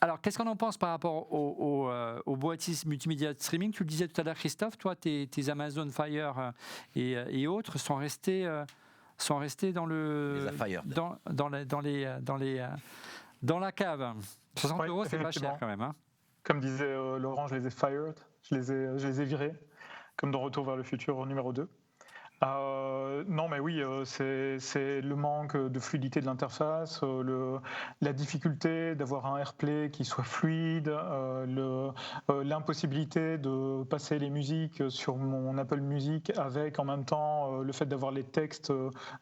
Speaker 1: Alors, qu'est-ce qu'on en pense par rapport aux boîtiers multimédia de streaming? Tu le disais tout à l'heure, Christophe, toi, tes Amazon Fire et autres sont restés dans la cave. 60 €, c'est pas cher quand même. Hein.
Speaker 4: Comme disait Laurent, je les ai fired, je les ai virés, comme dans Retour vers le futur numéro 2. Non, mais oui, c'est le manque de fluidité de l'interface, la difficulté d'avoir un AirPlay qui soit fluide, l'impossibilité de passer les musiques sur mon Apple Music avec en même temps le fait d'avoir les textes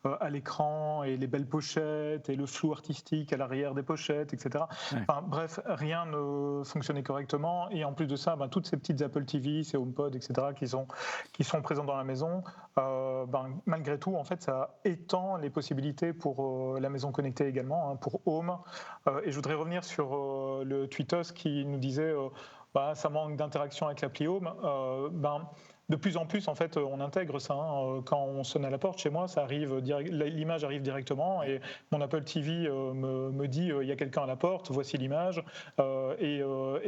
Speaker 4: à l'écran et les belles pochettes et le flou artistique à l'arrière des pochettes, etc. Ouais. Enfin, bref, rien ne fonctionnait correctement et en plus de ça, toutes ces petites Apple TV, ces HomePod, etc. qui sont présents dans la maison. Malgré tout, en fait, ça étend les possibilités pour la maison connectée également, hein, pour Home. Et je voudrais revenir sur le tweetos qui nous disait ça manque d'interaction avec l'appli Home. De plus en plus, en fait, on intègre ça. Hein. Quand on sonne à la porte chez moi, ça arrive l'image arrive directement et mon Apple TV me dit il y a quelqu'un à la porte, voici l'image. Et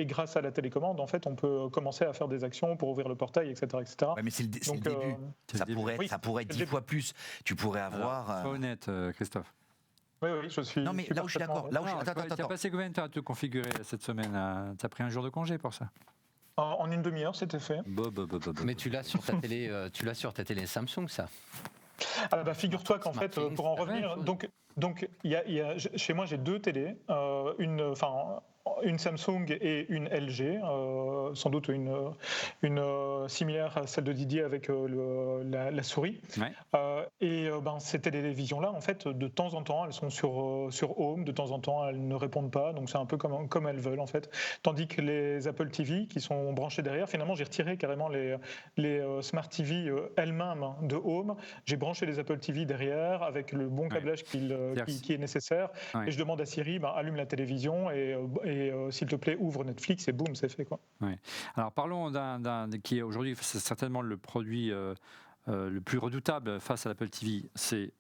Speaker 4: grâce à la télécommande, en fait, on peut commencer à faire des actions pour ouvrir le portail, etc. etc.
Speaker 2: Ouais, mais c'est le début. Ça pourrait être 10 fois plus. Tu pourrais avoir.
Speaker 1: Alors, sois honnête, Christophe.
Speaker 4: Oui, je suis.
Speaker 2: Non, mais là où je suis d'accord.
Speaker 1: Tu as passé combien de temps à te configurer cette semaine? Tu as pris un jour de congé pour ça?
Speaker 4: En une demi-heure, c'était fait.
Speaker 3: Mais tu l'as sur ta télé Samsung, ça?
Speaker 4: Figure-toi qu'en fait, pour en revenir, donc chez moi j'ai deux télés, une Samsung et une LG, sans doute une similaire à celle de Didier avec la souris. Ouais. Ces télévisions-là, en fait, de temps en temps, elles sont sur Home, de temps en temps, elles ne répondent pas, donc c'est un peu comme elles veulent, en fait. Tandis que les Apple TV, qui sont branchés derrière, finalement, j'ai retiré carrément les Smart TV elles-mêmes de Home, j'ai branché les Apple TV derrière avec le bon câblage qui est nécessaire, et je demande à Siri, allume la télévision et s'il te plaît, ouvre Netflix et boum, c'est fait, quoi.
Speaker 1: Ouais. Alors parlons d'un qui est aujourd'hui, c'est certainement le produit le plus redoutable face à l'Apple TV. C'est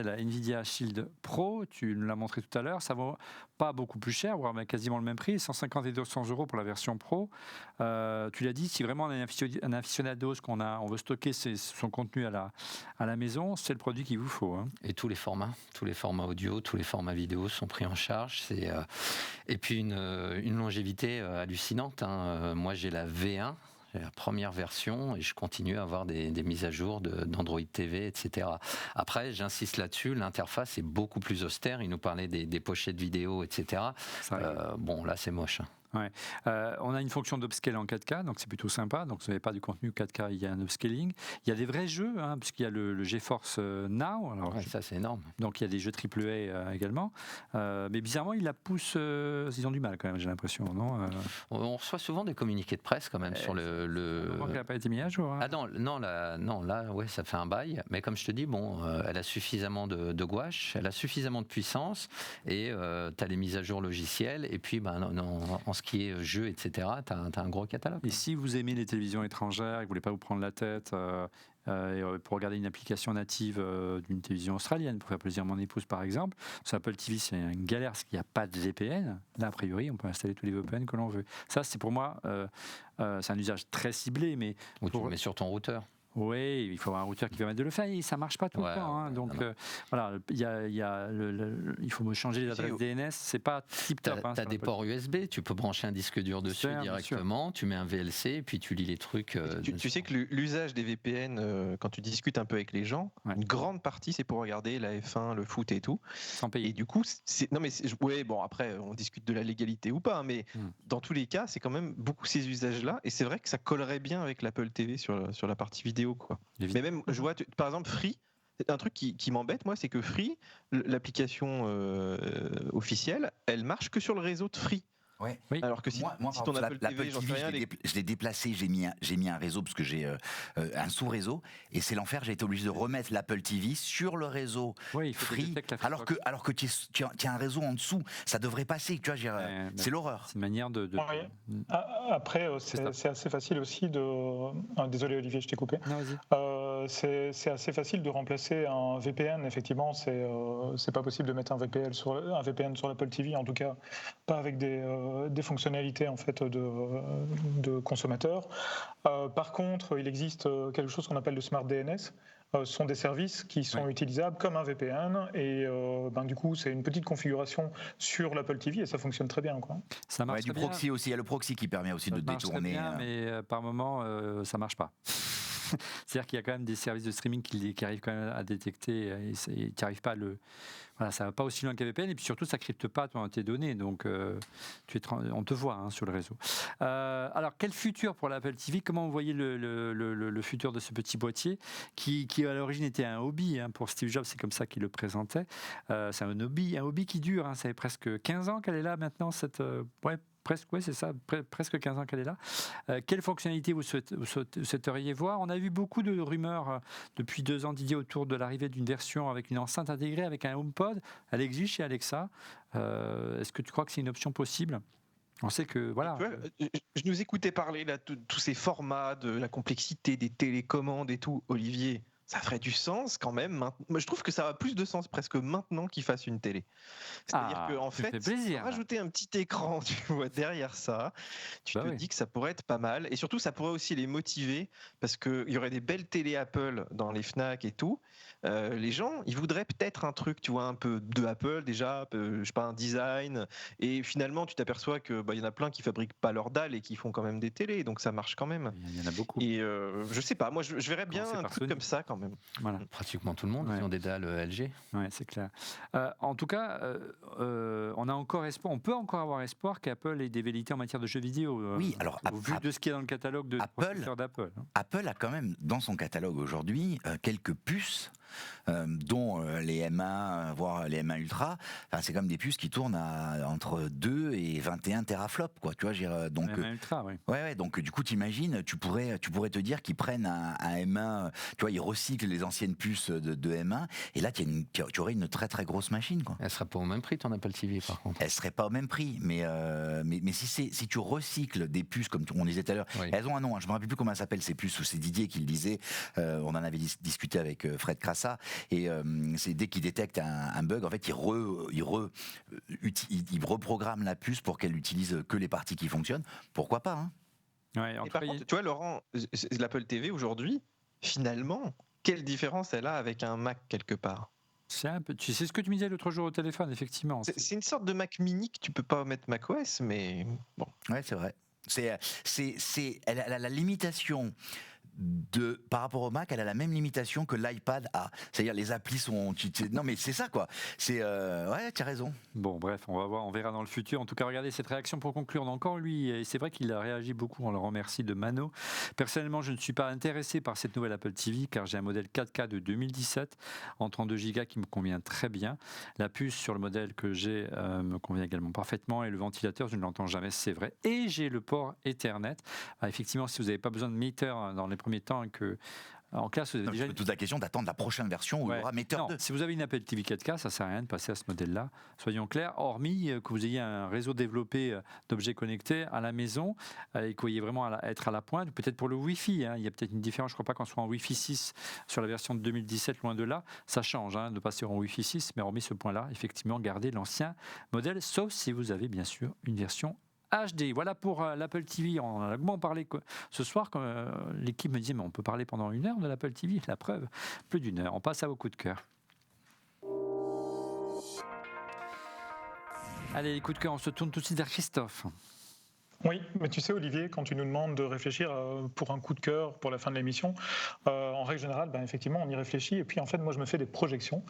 Speaker 1: la Nvidia Shield Pro, tu nous l'as montré tout à l'heure, ça vaut pas beaucoup plus cher, voire quasiment le même prix, 150 et 200 € pour la version Pro. Tu l'as dit, si vraiment on est un aficionados, on veut stocker son contenu à la maison, c'est le produit qu'il vous faut. Hein.
Speaker 3: Et tous les formats audio, tous les formats vidéo sont pris en charge. Et puis une longévité hallucinante. Hein. Moi j'ai la V1. La première version et je continue à avoir des mises à jour d'Android TV, etc. Après, j'insiste là-dessus, l'interface est beaucoup plus austère. Il nous parlait des pochettes vidéo, etc. Là, c'est moche. Hein.
Speaker 1: Ouais. On a une fonction d'upscale en 4K, donc c'est plutôt sympa. Donc vous n'avez pas du contenu 4K, il y a un upscaling. Il y a des vrais jeux, hein, puisqu'il y a le GeForce Now. Alors,
Speaker 3: ça c'est énorme.
Speaker 1: Donc il y a des jeux AAA également. Mais bizarrement, ils la poussent. Ils ont du mal quand même, j'ai l'impression, non
Speaker 3: On reçoit souvent des communiqués de presse quand même sur le.
Speaker 1: Elle n'a pas été mise à jour. Hein.
Speaker 3: Ah là, ouais, ça fait un bail. Mais comme je te dis, elle a suffisamment de gouache, elle a suffisamment de puissance, et tu as les mises à jour logicielles. Et puis, en ce qui est jeu, etc., tu as un gros catalogue.
Speaker 1: Et si vous aimez les télévisions étrangères et que vous ne voulez pas vous prendre la tête pour regarder une application native d'une télévision australienne, pour faire plaisir à mon épouse par exemple, sur Apple TV c'est une galère parce qu'il n'y a pas de VPN. Là a priori on peut installer tous les VPN que l'on veut. Ça c'est pour moi c'est un usage très ciblé. Mais
Speaker 3: tu le mets sur ton routeur.
Speaker 1: Oui, il faut avoir un routeur qui permette de le faire et ça marche pas tout le temps. Hein. Donc voilà, il faut me changer les adresses DNS, c'est pas tip top.
Speaker 3: Tu as des ports USB, tu peux brancher un disque dur dessus directement, tu mets un VLC et puis tu lis les trucs.
Speaker 5: Tu sais que l'usage des VPN, quand tu discutes un peu avec les gens, une grande partie c'est pour regarder la F1, le foot et tout.
Speaker 1: Sans payer.
Speaker 5: Et du coup, bon après on discute de la légalité ou pas, mais dans tous les cas, c'est quand même beaucoup ces usages-là et c'est vrai que ça collerait bien avec l'Apple TV sur la partie vidéo. Quoi. Mais même, je vois, par exemple, Free, un truc qui m'embête, moi, c'est que Free, l'application officielle, elle marche que sur le réseau de Free.
Speaker 2: Ouais.
Speaker 1: Oui.
Speaker 5: Alors que si ton Apple TV, j'en sais rien,
Speaker 2: je l'ai déplacé, j'ai mis un réseau parce que j'ai un sous-réseau et c'est l'enfer. J'ai été obligé de remettre l'Apple TV sur le réseau Free, alors que tu as un réseau en dessous, ça devrait passer. Tu vois, c'est l'horreur.
Speaker 1: C'est une manière de.
Speaker 4: Après, c'est assez facile aussi de. Désolé Olivier, je t'ai coupé.
Speaker 1: Non, vas-y.
Speaker 4: C'est assez facile de remplacer un VPN. Effectivement, c'est pas possible de mettre un VPN sur l'Apple TV, en tout cas pas avec des fonctionnalités en fait de consommateurs. Par contre, il existe quelque chose qu'on appelle le Smart DNS. Ce sont des services qui sont utilisables comme un VPN et du coup c'est une petite configuration sur l'Apple TV et ça fonctionne très bien, quoi.
Speaker 1: Ça marche
Speaker 2: du proxy aussi, il y a le proxy qui permet aussi de détourner.
Speaker 1: Bien, mais par moment ça marche pas. C'est-à-dire qu'il y a quand même des services de streaming qui arrivent quand même à détecter et tu n'arrives pas à le. Voilà, ça va pas aussi loin qu'un VPN et puis surtout ça crypte pas tes données, donc on te voit sur le réseau. Alors quel futur pour l'Apple TV? Comment vous voyez le futur de ce petit boîtier qui à l'origine était un hobby pour Steve Jobs, c'est comme ça qu'il le présentait. C'est un hobby qui dure. Ça fait presque 15 ans qu'elle est là maintenant cette. C'est ça, presque 15 ans qu'elle est là. Quelle fonctionnalité vous souhaiteriez voir? On a vu beaucoup de rumeurs depuis 2 ans, Didier, autour de l'arrivée d'une version avec une enceinte intégrée, avec un HomePod. Elle existe chez Alexa. Est-ce que tu crois que c'est une option possible? On sait que, voilà.
Speaker 5: Je nous écoutais parler de tous ces formats, de la complexité des télécommandes et tout, Olivier. Ça ferait du sens quand même. Moi, je trouve que ça a plus de sens presque maintenant qu'ils fassent une télé. C'est-à-dire qu'en fait, rajouter un petit écran, tu vois, derrière ça, tu te dis que ça pourrait être pas mal. Et surtout, ça pourrait aussi les motiver parce qu'il y aurait des belles télé Apple dans les Fnac et tout. Les gens, ils voudraient peut-être un truc, tu vois, un peu de Apple déjà, je sais pas, un design. Et finalement, tu t'aperçois que y en a plein qui fabriquent pas leurs dalles et qui font quand même des télés, donc ça marche quand même.
Speaker 1: Il y en a beaucoup.
Speaker 5: Et je sais pas, moi je verrais bien un truc comme ça quand même.
Speaker 1: Voilà.
Speaker 3: Pratiquement tout le monde, ils ont des dalles LG.
Speaker 1: Oui, c'est clair. En tout cas, on a encore espoir. On peut encore avoir espoir qu'Apple ait des velléités en matière de jeux vidéo.
Speaker 2: Oui, alors
Speaker 1: au vu de ce qu'il y a dans le catalogue de processeurs d'Apple.
Speaker 2: Apple a quand même dans son catalogue aujourd'hui quelques puces. Dont les M1, voire les M1 Ultra, c'est comme des puces qui tournent entre 2 et 21 teraflops, quoi. Tu vois, donc
Speaker 1: M1 Ultra, oui.
Speaker 2: Ouais, donc du coup, t'imagines, tu pourrais te dire qu'ils prennent un M1, tu vois, ils recyclent les anciennes puces de M1, et là, tu aurais une très très grosse machine, quoi.
Speaker 3: Elle serait pas au même prix ton Apple TV, par contre.
Speaker 2: Elle serait pas au même prix, mais si tu recycles des puces, comme on disait tout à l'heure, elles ont un nom, je me rappelle plus comment elles s'appellent ces puces, ou c'est Didier qui le disait, on en avait discuté avec Fred Crassa. Et c'est dès qu'il détecte un bug, en fait, il reprogramme la puce pour qu'elle utilise que les parties qui fonctionnent. Pourquoi pas,
Speaker 5: par contre, tu vois, Laurent, l'Apple TV aujourd'hui, finalement, quelle différence elle a avec un Mac quelque part?
Speaker 1: Tu sais ce que tu me disais l'autre jour au téléphone, effectivement.
Speaker 5: C'est une sorte de Mac mini que tu peux pas mettre macOS, mais bon.
Speaker 2: Ouais, c'est vrai. Elle a la limitation. Par rapport au Mac, elle a la même limitation que l'iPad a. C'est-à-dire les applis sont. Non, mais c'est ça, quoi. Ouais, tu as raison.
Speaker 1: Bon, bref, on va voir, on verra dans le futur. En tout cas, regardez cette réaction pour conclure. On a encore lui, et c'est vrai qu'il a réagi beaucoup. On le remercie de Mano. Personnellement, je ne suis pas intéressé par cette nouvelle Apple TV car j'ai un modèle 4K de 2017 en 32 Go qui me convient très bien. La puce sur le modèle que j'ai me convient également parfaitement et le ventilateur, je ne l'entends jamais, c'est vrai. Et j'ai le port Ethernet. Effectivement, si vous n'avez pas besoin de meter dans les premiers temps que en classe, vous avez déjà
Speaker 2: toute la question d'attendre la prochaine version où il y aura Meter 2.
Speaker 1: Si vous avez une Apple TV 4K, ça sert à rien de passer à ce modèle-là. Soyons clairs, hormis que vous ayez un réseau développé d'objets connectés à la maison et que vous ayez vraiment être à la pointe. Peut-être pour le Wi-Fi, il y a peut-être une différence. Je ne crois pas qu'on soit en Wi-Fi 6 sur la version de 2017, loin de là. Ça change de passer en Wi-Fi 6, mais hormis ce point-là, effectivement, gardez l'ancien modèle, sauf si vous avez bien sûr une version HD. Voilà pour l'Apple TV. On en a longuement parlé ce soir. Quand l'équipe me disait mais on peut parler pendant 1 heure de l'Apple TV. La preuve, plus d'1 heure. On passe à vos coups de cœur. Allez, les coups de cœur, on se tourne tout de suite vers Christophe.
Speaker 4: Oui, mais tu sais Olivier, quand tu nous demandes de réfléchir pour un coup de cœur pour la fin de l'émission, en règle générale, effectivement, on y réfléchit et puis en fait, moi, je me fais des projections.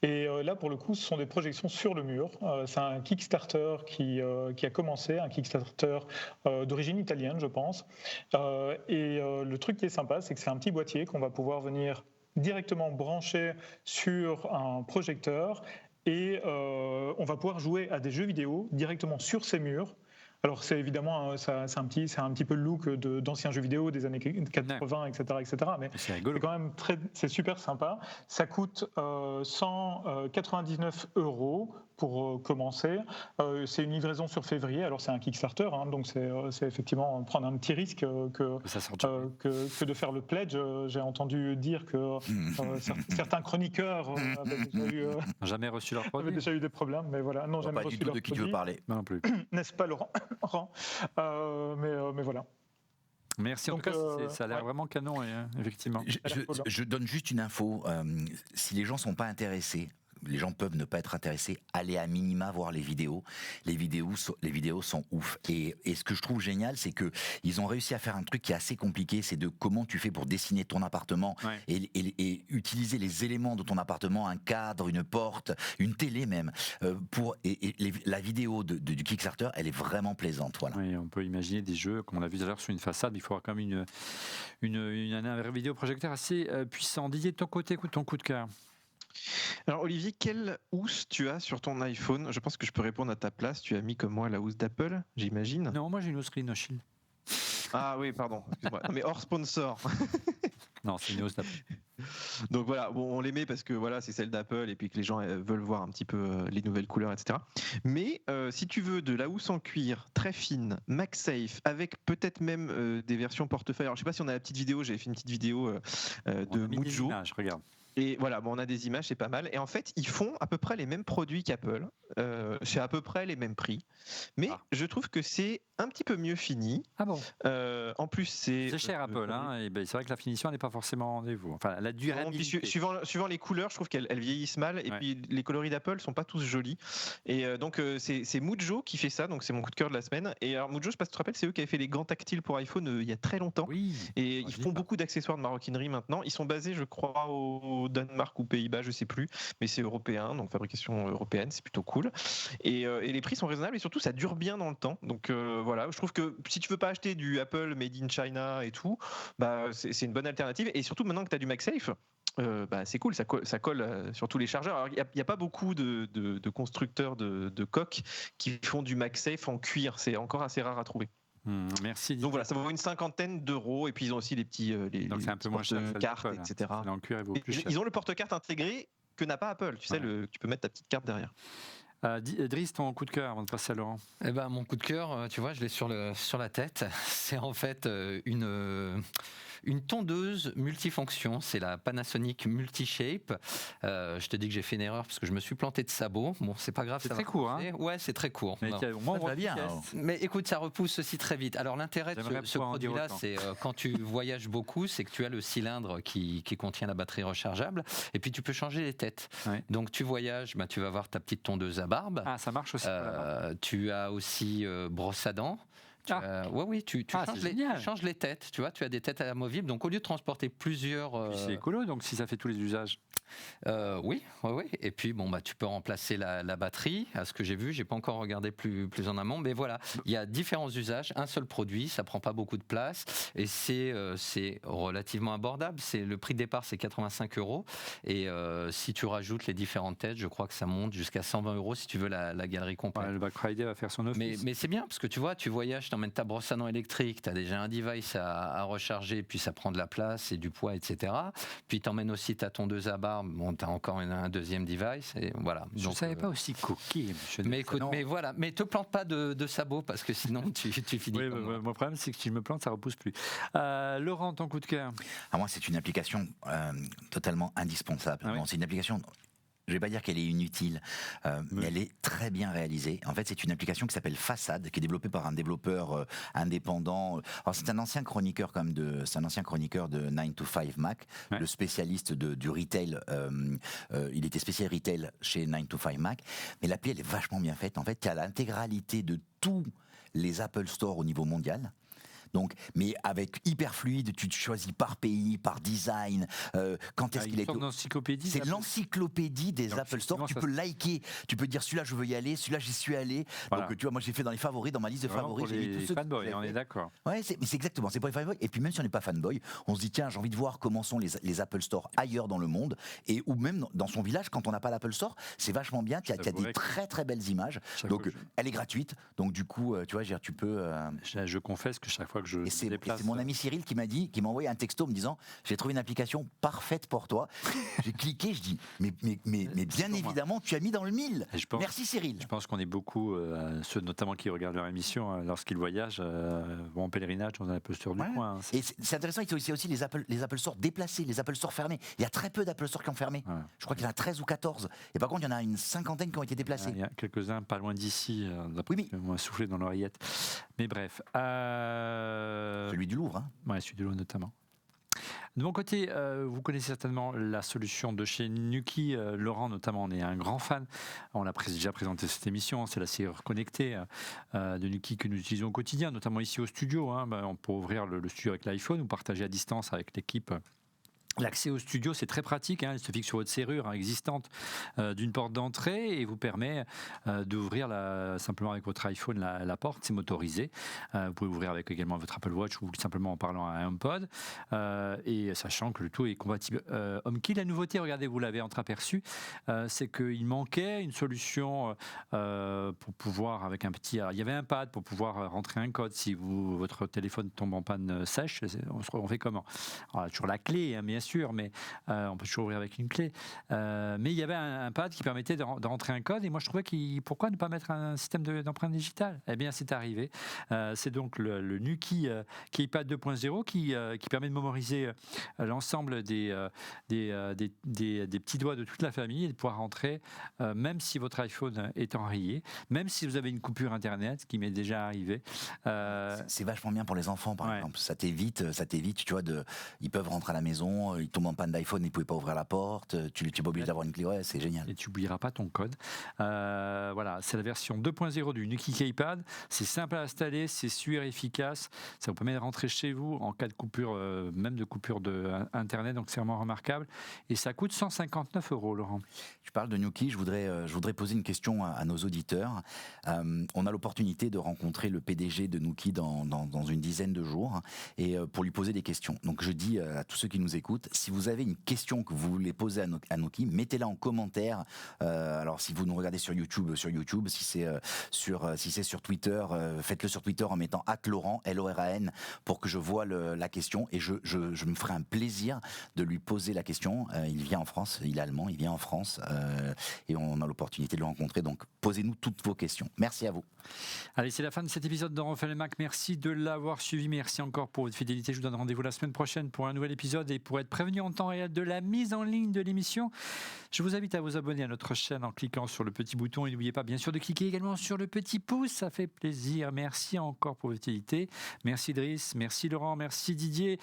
Speaker 4: Et là, pour le coup, ce sont des projections sur le mur. C'est un Kickstarter qui a commencé, un Kickstarter d'origine italienne, je pense. Et le truc qui est sympa, c'est que c'est un petit boîtier qu'on va pouvoir venir directement brancher sur un projecteur et on va pouvoir jouer à des jeux vidéo directement sur ces murs. Alors c'est évidemment c'est un petit peu le look d'anciens jeux vidéo des années 80, etc. Mais c'est quand même c'est super sympa. Ça coûte 199 € pour commencer. C'est une livraison sur février. Alors c'est un Kickstarter, donc c'est effectivement prendre un petit risque que de faire le pledge. J'ai entendu dire que certains chroniqueurs
Speaker 1: jamais reçu leur produit.
Speaker 4: Avaient déjà eu des problèmes, mais voilà, non, jamais reçu leur produit.
Speaker 2: Pas du tout de qui tu veux parler.
Speaker 1: Non plus.
Speaker 4: N'est-ce pas, Laurent? Mais voilà.
Speaker 1: Merci, donc, en tout cas, ça a l'air vraiment canon, effectivement.
Speaker 2: Je donne juste une info. Si les gens ne sont pas intéressés, les gens peuvent ne pas être intéressés, aller à minima voir les vidéos. Les vidéos sont ouf. Et ce que je trouve génial, c'est que ils ont réussi à faire un truc qui est assez compliqué, c'est de comment tu fais pour dessiner ton appartement et utiliser les éléments de ton appartement, un cadre, une porte, une télé même. La vidéo du Kickstarter, elle est vraiment plaisante. Voilà.
Speaker 1: Oui, on peut imaginer des jeux, comme on l'a vu tout à l'heure sur une façade, il faudra quand même un vidéoprojecteur assez puissant. Didier, de ton côté, ton coup de cœur.
Speaker 5: Alors Olivier, quelle housse tu as sur ton iPhone? Je pense que je peux répondre à ta place. Tu as mis comme moi la housse d'Apple, j'imagine.
Speaker 1: Non, moi j'ai une housse Rhinoshield.
Speaker 5: Ah oui, pardon. Excuse-moi. Mais hors sponsor.
Speaker 1: Non, c'est une housse d'Apple.
Speaker 5: Donc voilà, bon, on les met parce que voilà, c'est celle d'Apple et puis que les gens veulent voir un petit peu les nouvelles couleurs, etc. Mais si tu veux de la housse en cuir très fine, MagSafe, avec peut-être même des versions portefeuille. Alors je sais pas si on a la petite vidéo, j'avais fait une petite vidéo de Mujo.
Speaker 1: Je regarde.
Speaker 5: Et voilà, bon, on a des images, c'est pas mal. Et en fait, ils font à peu près les mêmes produits qu'Apple. C'est à peu près les mêmes prix. Mais je trouve que c'est un petit peu mieux fini.
Speaker 1: Ah bon?
Speaker 5: En plus, c'est
Speaker 1: cher Apple. Et c'est vrai que la finition n'est pas forcément au rendez-vous. Enfin, la durabilité.
Speaker 5: Suivant les couleurs, je trouve qu'elles vieillissent mal. Et puis, les coloris d'Apple sont pas tous jolis. Et donc, c'est Mujo qui fait ça. Donc, c'est mon coup de cœur de la semaine. Et alors, Mujo, je sais pas si tu te rappelles, c'est eux qui avaient fait les gants tactiles pour iPhone il y a très longtemps.
Speaker 1: Oui.
Speaker 5: Et ils font beaucoup d'accessoires de maroquinerie maintenant. Ils sont basés, je crois, au Danemark ou Pays-Bas, je sais plus, mais c'est européen, donc fabrication européenne, c'est plutôt cool. Et les prix sont raisonnables et surtout ça dure bien dans le temps. Donc voilà, je trouve que si tu veux pas acheter du Apple made in China et tout, c'est une bonne alternative. Et surtout maintenant que tu as du MagSafe, c'est cool, ça colle sur tous les chargeurs. Alors il n'y a pas beaucoup de constructeurs de coques qui font du MagSafe en cuir, c'est encore assez rare à trouver.
Speaker 1: Merci.
Speaker 5: Donc voilà, ça vaut une 50aine d'euros et puis ils ont aussi les petits
Speaker 1: donc c'est un peu moins cher,
Speaker 5: cartes, etc.
Speaker 1: En cuir,
Speaker 5: ils ont le porte-carte intégré que n'a pas Apple. Tu sais, tu peux mettre ta petite carte derrière.
Speaker 1: Driss, ton coup de cœur avant de passer à Laurent.
Speaker 3: Mon coup de cœur, tu vois, je l'ai sur la tête. C'est en fait une tondeuse multifonction. C'est la Panasonic Multishape. Je te dis que j'ai fait une erreur parce que je me suis planté de sabot. Bon, c'est pas grave.
Speaker 1: C'est très court, hein?
Speaker 3: Ouais, c'est très court.
Speaker 1: Mais
Speaker 3: mais écoute, ça repousse aussi très vite. Alors l'intérêt de ce produit-là, c'est quand tu voyages beaucoup, c'est que tu as le cylindre qui contient la batterie rechargeable et puis tu peux changer les têtes. Ouais. Donc tu voyages, tu vas avoir ta petite tondeuse à barbe.
Speaker 1: Ah, ça marche aussi.
Speaker 3: Tu as aussi brosse à dents. Tu changes les têtes. Tu vois, tu as des têtes amovibles. Donc, au lieu de transporter plusieurs.
Speaker 1: C'est écolo, donc si ça fait tous les usages.
Speaker 3: Oui. Et puis, tu peux remplacer la batterie. À ce que j'ai vu, j'ai pas encore regardé plus en amont, mais voilà, il y a différents usages. Un seul produit, ça prend pas beaucoup de place et c'est relativement abordable. Le prix de départ, c'est 85 €. Et si tu rajoutes les différentes têtes, je crois que ça monte jusqu'à 120 € si tu veux la galerie complète.
Speaker 1: Ouais, le Black Friday va faire son office.
Speaker 3: Mais c'est bien parce que tu vois, tu voyages, t'emmènes ta brosse à dents électrique, tu as déjà un device à recharger, puis ça prend de la place et du poids, etc. Puis t'emmènes aussi ta tondeuse à barbe. Bon, tu as encore un deuxième device et voilà.
Speaker 1: Je ne savais pas aussi coquille, monsieur.
Speaker 3: Mais écoute, voilà, mais te plante pas de sabots parce que sinon tu finis.
Speaker 1: Oui, mon problème c'est que si je me plante, ça repousse plus. Laurent, ton coup de cœur?
Speaker 2: Moi, c'est une application totalement indispensable.
Speaker 1: Ah oui.
Speaker 2: C'est une application. je vais pas dire qu'elle est inutile, mais elle est très bien réalisée. En fait, c'est une application qui s'appelle Façade, qui est développée par un développeur indépendant. Alors, c'est un ancien chroniqueur c'est un ancien chroniqueur de 9 to 5 Mac, le spécialiste du retail. Il était spécial retail chez 9 to 5 Mac. Mais l'appli, elle est vachement bien faite. En fait, il y a l'intégralité de tous les Apple Store au niveau mondial. Donc, mais avec hyper fluide, tu te choisis par pays, par design, quand est-ce qu'il est. C'est l'encyclopédie des Apple Store. Tu peux liker, tu peux dire celui-là je veux y aller, celui-là j'y suis allé. Voilà. Donc tu vois, moi j'ai fait dans les favoris, dans ma liste de favoris.
Speaker 1: Pour les fanboys, on est d'accord.
Speaker 2: Ouais, c'est exactement, c'est pour les fanboys. Et puis même si on n'est pas fanboy, on se dit tiens, j'ai envie de voir comment sont les Apple Store ailleurs dans le monde, et ou même dans son village quand on n'a pas l'Apple Store, c'est vachement bien. Il y a des très très belles images. Donc elle est gratuite. Donc du coup, tu vois, tu peux.
Speaker 1: Je confesse que chaque fois que je déplace.
Speaker 2: C'est mon ami Cyril qui m'a envoyé un texto me disant j'ai trouvé une application parfaite pour toi. J'ai cliqué, je dis mais bien évidemment tu as mis dans le mille. Merci Cyril.
Speaker 1: Je pense qu'on est beaucoup, ceux notamment qui regardent leur émission lorsqu'ils voyagent, vont en pèlerinage dans un Apple Store du coin. Hein.
Speaker 2: Et c'est intéressant, il y a aussi les Apple Store déplacés, les Apple Store fermés. Il y a très peu d'Apple Store qui ont fermé. Ouais. Je crois qu'il y en a 13 ou 14. Et par contre, il y en a une cinquantaine qui ont été déplacés.
Speaker 1: Il y a quelques-uns pas loin d'ici, moi soufflé dans l'oreillette. Mais bref.
Speaker 2: Celui du Louvre. Hein.
Speaker 1: Ouais, celui du Louvre notamment. De mon côté, vous connaissez certainement la solution de chez Nuki. Laurent, notamment, on est un grand fan. On l'a déjà présenté cette émission. C'est la serrure connectée de Nuki que nous utilisons au quotidien, notamment ici au studio. On peut ouvrir le studio avec l'iPhone ou partager à distance avec l'équipe. L'accès au studio, c'est très pratique. Il se fixe sur votre serrure existante d'une porte d'entrée et vous permet d'ouvrir simplement avec votre iPhone la porte. C'est motorisé. Vous pouvez ouvrir avec également votre Apple Watch ou simplement en parlant à un HomePod. Et sachant que le tout est compatible HomeKey. La nouveauté, regardez, vous l'avez entreaperçu, c'est qu'il manquait une solution pour pouvoir, avec un petit... il y avait un pad pour pouvoir rentrer un code si votre téléphone tombe en panne sèche. On fait comment? Alors, toujours la clé, bien sûr, mais on peut toujours ouvrir avec une clé. Mais il y avait un pad qui permettait de rentrer un code, et moi je trouvais pourquoi ne pas mettre un système d'empreinte digitale? Eh bien, c'est arrivé. C'est donc le Nuki Keypad 2.0 qui permet de mémoriser l'ensemble des petits doigts de toute la famille et de pouvoir rentrer, même si votre iPhone est enrayé, même si vous avez une coupure Internet, ce qui m'est déjà arrivé.
Speaker 2: C'est vachement bien pour les enfants, par exemple. Ça t'évite, tu vois, ils peuvent rentrer à la maison, ils tombent en panne d'iPhone, ils ne pouvaient pas ouvrir la porte, tu n'es pas obligé d'avoir une clé, c'est génial.
Speaker 1: Et tu n'oublieras pas ton code. Voilà, c'est la version 2.0 du Nuki Keypad. C'est simple à installer, c'est sûr et efficace. Ça vous permet de rentrer chez vous en cas de coupure, même de coupure d'Internet, donc c'est vraiment remarquable. Et ça coûte 159 €, Laurent.
Speaker 2: Tu parles de Nuki, je voudrais poser une question à nos auditeurs. On a l'opportunité de rencontrer le PDG de Nuki dans une dizaine de jours, et pour lui poser des questions. Donc je dis à tous ceux qui nous écoutent, si vous avez une question que vous voulez poser à Nuki, mettez-la en commentaire. Alors si vous nous regardez sur YouTube, si c'est sur Twitter, faites-le sur Twitter en mettant @Laurent, LORAN, pour que je vois la question, et je me ferai un plaisir de lui poser la question. Il vient en France, il est allemand, il vient en France, et on a l'opportunité de le rencontrer. Donc posez-nous toutes vos questions. Merci à vous.
Speaker 1: Allez, c'est la fin de cet épisode de Refait le Mac. Merci de l'avoir suivi. Merci encore pour votre fidélité. Je vous donne rendez-vous la semaine prochaine pour un nouvel épisode, et pour être prévenu en temps réel de la mise en ligne de l'émission, je vous invite à vous abonner à notre chaîne en cliquant sur le petit bouton, et n'oubliez pas bien sûr de cliquer également sur le petit pouce, ça fait plaisir. Merci encore pour votre fidélité. Merci Driss, merci Laurent, merci Didier,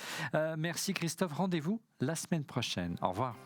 Speaker 1: merci Christophe. Rendez-vous la semaine prochaine. Au revoir.